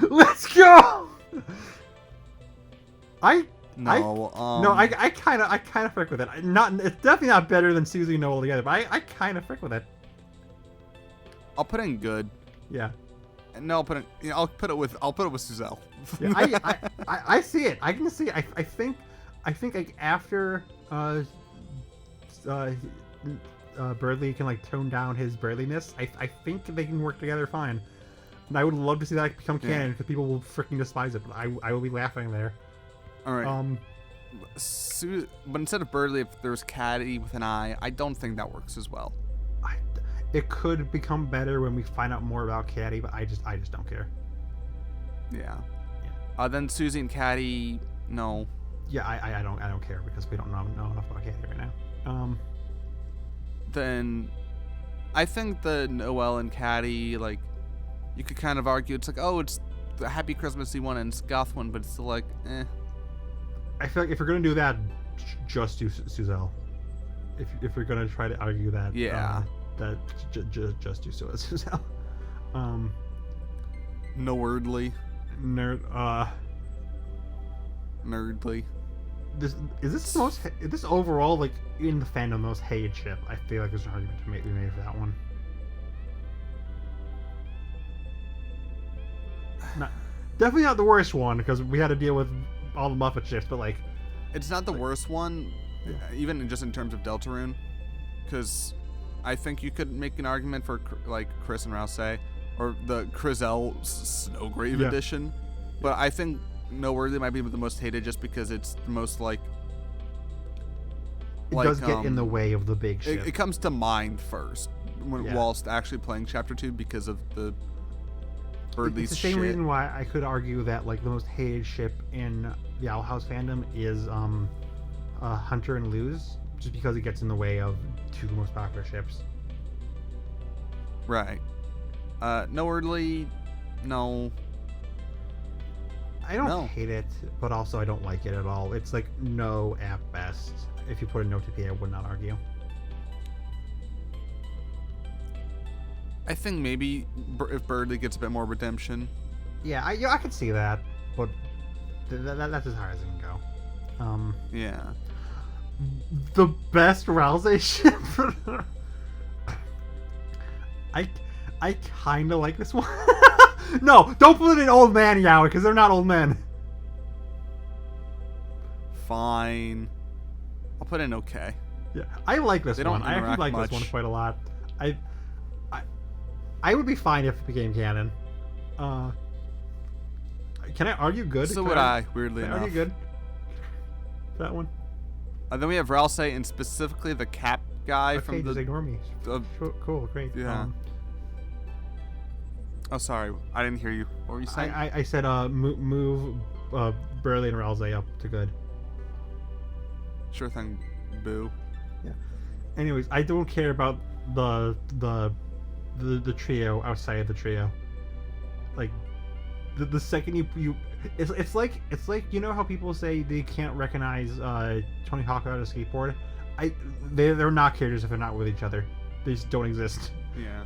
Let's go! I kind of frick with it. It's definitely not better than Suzy and Noelle together, but I kind of frick with it. I'll put in good. Yeah. No, I'll put it with Suzel. Yeah, I see it. I can see it. I think like after Berdly can like tone down his Berdliness, I think they can work together fine. And I would love to see that become canon because people will freaking despise it, but I will be laughing there. All right. But instead of Berdly, if there's Caddy with an I don't think that works as well. It could become better when we find out more about Caddy, but I just don't care. Yeah. Then Suzy and Caddy, no. Yeah, I don't care because we don't know enough about Katie right now. Then I think the Noelle and Caddy, like, you could kind of argue it's like, oh, it's the Happy Christmassy one and it's Goth one, but it's still like, eh. I feel like if you're gonna do that, just do Suzelle. If you're gonna try to argue that, Yeah. Just do Suzelle. No wordly. Nerdly. Is this overall, like, in the fandom, most hated ship? I feel like there's an argument to be made for that one. Definitely not the worst one, because we had to deal with all the Muppet ships, but, like... It's not the worst one, even just in terms of Deltarune, because I think you could make an argument for, like, Chris and Rousey, or the Crizel Snowgrave edition, but I think Noteworthy might be the most hated just because it's the most, like... It does get in the way of the big ship. It comes to mind first, whilst actually playing Chapter 2 because of the Birdley's It's the same shit. reason why I could argue that, like, the most hated ship in the Owl House fandom is Hunter and Luz, just because it gets in the way of two of the most popular ships. Right. Noteworthy, no. I don't hate it, but also I don't like it at all. It's like no at best. If you put a no TP, I would not argue. I think maybe if Birdley gets a bit more redemption. Yeah, I could see that, but that's as hard as it can go. Yeah. The best Rousey ship. I kind of like this one. No, don't put it in old man Yaoi, because they're not old men. Fine. I'll put in okay. Yeah, I like this one. I actually like much. this one quite a lot. I would be fine if it became canon. Can I argue good? So would I, weirdly enough. Argue good? That one? Then we have Rousey and specifically the Cap guy okay, from the... just ignore me. Cool, great. Yeah. Oh, sorry. I didn't hear you. What were you saying? I said move Burley and Rousey up to good. Sure thing, boo. Yeah. Anyways, I don't care about the trio outside of the trio. Like the second you it's like you know how people say they can't recognize Tony Hawk on a skateboard. They're not characters if they're not with each other. They just don't exist. Yeah.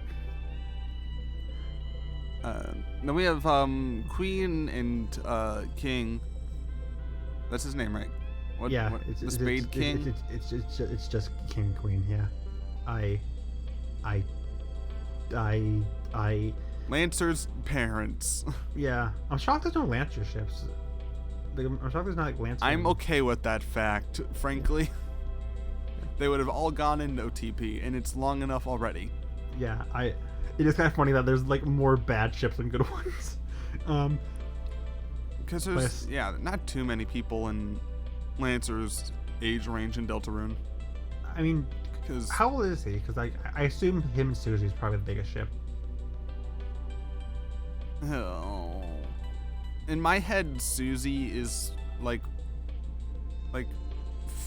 Then we have Queen and King. That's his name, right? What, yeah, what, it's the Spade King. It's just King and Queen. Yeah, I Lancer's parents. Yeah, I'm shocked there's no Lancer ships. I'm shocked there's not like Lancer. I'm okay with that fact, frankly. They would have all gone in no TP, and it's long enough already. Yeah, it is kind of funny that there's like more bad ships than good ones. Because there's not too many people in Lancer's age range in Deltarune. I mean, how old is he? Because I assume him and Susie's probably the biggest ship. Oh. In my head, Susie is like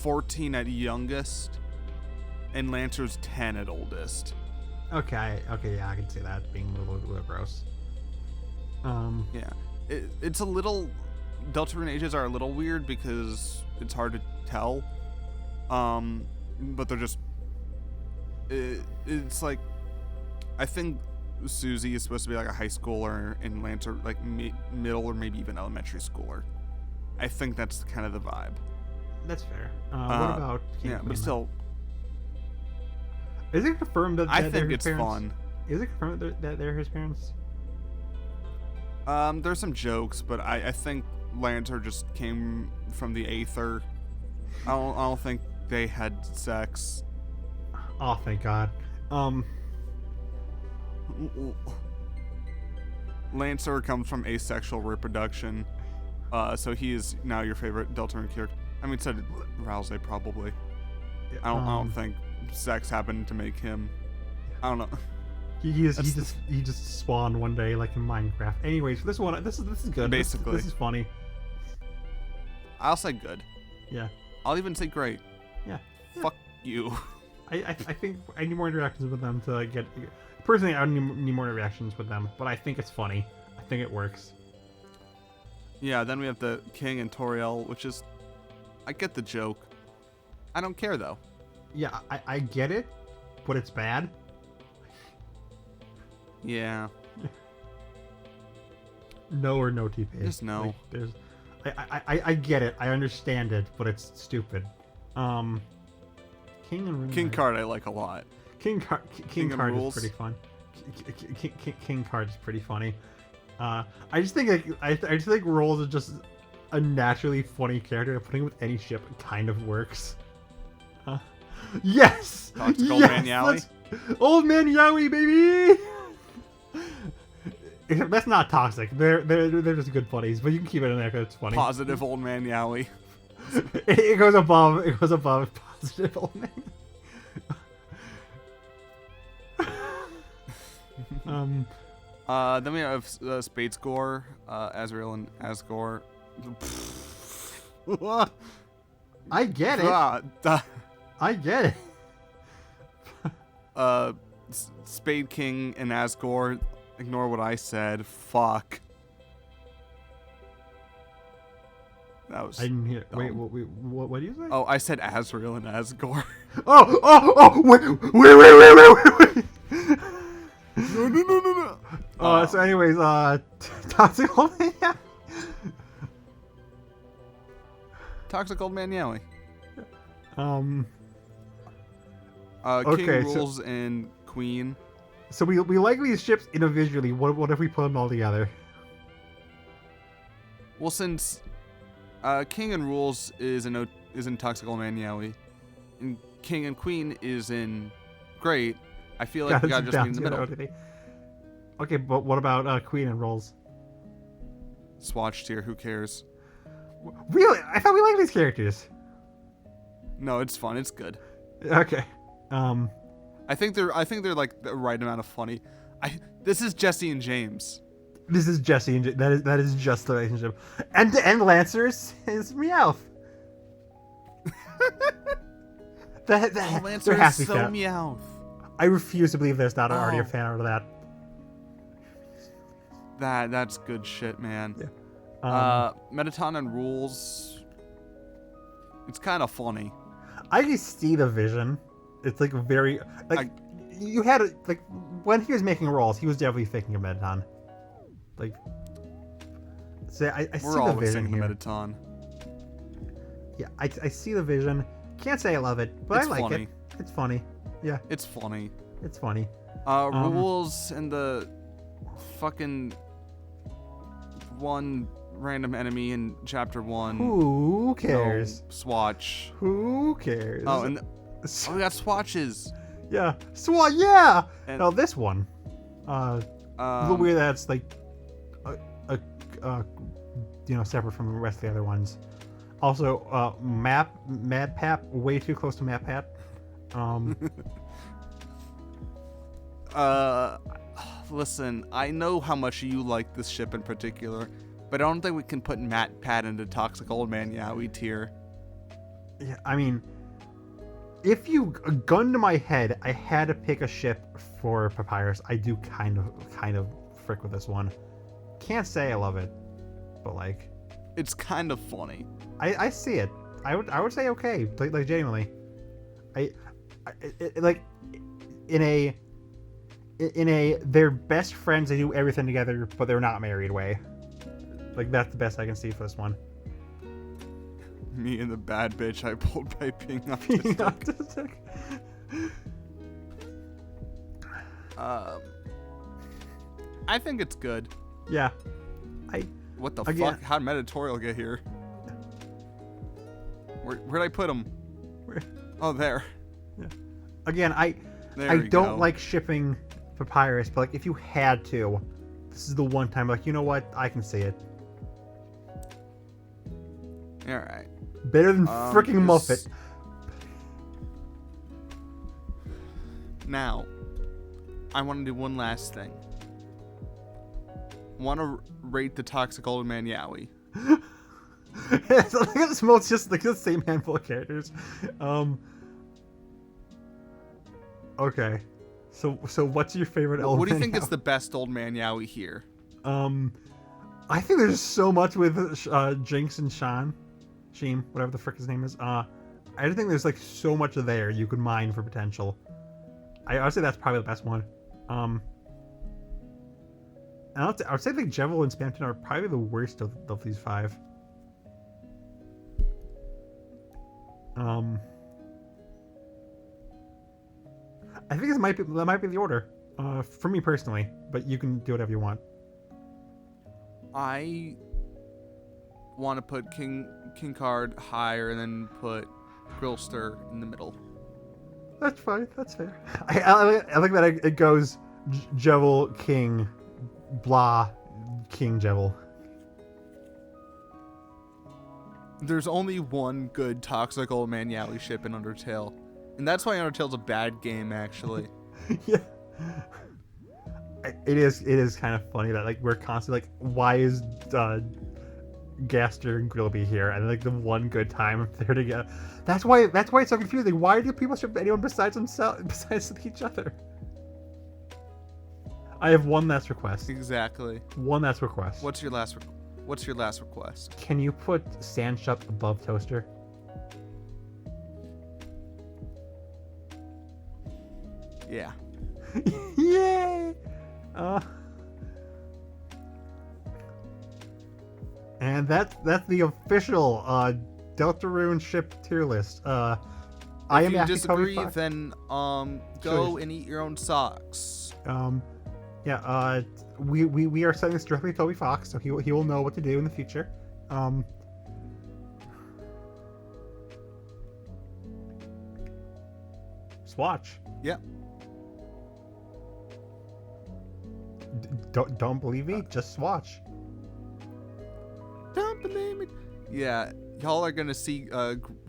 14 at youngest, and Lancer's 10 at oldest. Okay, yeah, I can see that being a little gross. Yeah, it's a little. Deltarune ages are a little weird because it's hard to tell. But they're just. It's like, I think Susie is supposed to be like a high schooler, and Lancer like middle or maybe even elementary schooler. I think that's kind of the vibe. That's fair. What about King but still. Is it confirmed that I they're think his it's parents? fun. Is it confirmed that they're his parents? There's some jokes, but I think Lancer just came from the Aether. I don't think they had sex. Oh, thank God. Lancer comes from asexual reproduction, so he is now your favorite Deltarune character. I mean, so did Rousey probably. I don't think sex happened to make him. I don't know. He just spawned one day like in Minecraft. Anyways, this is good. Basically, this is funny. I'll say good. Yeah. I'll even say great. Yeah. Fuck you. I think I need more interactions with them to get. Personally, I need more interactions with them, but I think it's funny. I think it works. Yeah, then we have the King and Toriel, which is... I get the joke. I don't care, though. Yeah, I get it, but it's bad. Yeah. No or no TP. Just no. Like, there's, I get it. I understand it, but it's stupid. King and Rune King Knight. card I like a lot. King card Rules. is pretty fun. King card is pretty funny. I just think like I just think Rolls is just a naturally funny character. Putting him with any ship kind of works. Yes. Toxic Old yes! Man Yowie. Old Man Yowie, baby. Except that's not toxic. They're just good buddies, but you can keep it in there because it's funny. Positive Old Man Yowie. It goes above. It goes above positive Old Man. Then we have Spade Score, Azrael and Asgore. I get it. I get it. Spade King and Asgore. Ignore what I said. Fuck. That was. I didn't hear. dumb. Wait, what do you say? Oh, I said Azrael and Asgore. Oh! Wait! No. So, anyways, Toxic Old Man. Toxic Old Man Yowie. Okay, King Rules and Queen. So we like these ships individually. What if we put them all together? Well, since King and Rules is in Toxic Old Man Yowie, and King and Queen is in Great, I feel like we gotta just be in the middle. Okay, but what about Queen and Rolls? Swatch tier, who cares? Really? I thought we liked these characters. No, it's fun. It's good. Okay. I think they're like the right amount of funny. This is Jesse and James. This is Jesse and that is just the relationship. End-to-end Lancers is Meowth. Lancer there has is to be so fan. Meowth. I refuse to believe there's not already a fan out of that. That's good shit, man. Yeah. Metaton and Rules. It's kind of funny. I can see the vision. It's like very you had like when he was making rolls, he was definitely thinking of Metaton. Like, so I see We're the always vision thinking here. Metaton. Yeah, I see the vision. Can't say I love it, but It's I like funny. it. It's funny. Yeah, It's funny. it's funny. Rules and the fucking one random enemy in chapter 1. Who cares? No, Swatch. Who cares? Oh, and we got Swatches. yeah, SWAT. Yeah. And, No, this one. A little weird that it's like, separate from the rest of the other ones. Also, Mad Pap, way too close to Mad Pap. Listen, I know how much you like this ship in particular, but I don't think we can put Matt Pat into Toxic Old Man Yowie tier. Yeah, I mean, if you gun to my head, I had to pick a ship for Papyrus. I do kind of frick with this one. Can't say I love it, but like, It's kind of funny. I see it. I would say okay, like genuinely. Like in a they're best friends, they do everything together, but they're not married way. Like that's the best I can see for this one. Me and the bad bitch I pulled by being Being autistic. autistic. I think it's good. Yeah. What the Again- fuck? How'd Meditorial get here? Where'd I put him? Oh, there. Again, I There we don't go. like shipping Papyrus, but like if you had to, this is the one time like, you know what? I can see it. All right. Better than freaking Muffet. Now, I want to do one last thing. Want to rate the Toxic Old Man Yowie? It's like it's most just like the same handful of characters. Okay. So what's your favorite element? What do you think is the best old man Yowie here? I think there's so much with Jinx and Sheem, whatever the frick his name is. I just think there's like so much there you could mine for potential. I would say that's probably the best one. And I would say like Jevil and Spamton are probably the worst of these 5. I think that might be the order. For me personally, but you can do whatever you want. I want to put King Card higher and then put Grillster in the middle. That's fine. That's fair. I like that it goes Jevil, King, blah, King, Jevil. There's only one good toxic old man Yowie ship in Undertale. And that's why Undertale's a bad game, actually. Yeah. It is kind of funny that like we're constantly like, why is Gaster and Grillby here? And like the one good time they're together. That's why it's so confusing. Why do people ship anyone besides themselves, besides each other? I have one last request. Exactly. One last request. What's your last request? Can you put Sandshup above Toaster? Yeah. Yay! And that's the official Deltarune ship tier list. I am if you Toby disagree, Fox. then go and eat your own socks. Yeah. We are sending this directly to Toby Fox, so he will know what to do in the future. Swatch. Yeah. Don't believe me? Just swatch. Don't believe me. Yeah, y'all are gonna see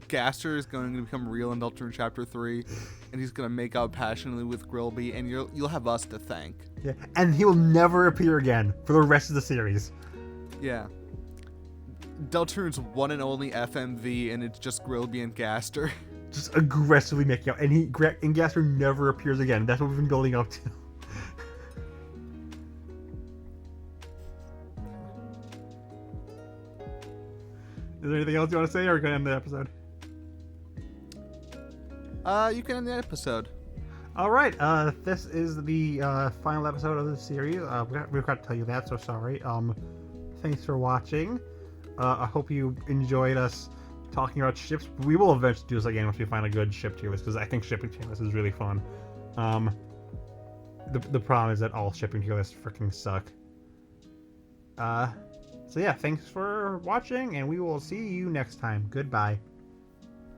Gaster is going to become real in Deltarune Chapter 3, and he's gonna make out passionately with Grillby, and you'll have us to thank. Yeah, and he will never appear again for the rest of the series. Yeah. Deltarune's one and only FMV, and it's just Grillby and Gaster. Just aggressively making out, and Gaster never appears again. That's what we've been building up to. Is there anything else you want to say, or are we going to end the episode? You can end the episode. All right. This is the final episode of the series. We forgot to tell you that, so sorry. Thanks for watching. I hope you enjoyed us talking about ships. We will eventually do this again once we find a good ship tier list, because I think shipping tier list is really fun. The problem is that all shipping tier lists freaking suck. So yeah, thanks for watching, and we will see you next time. Goodbye.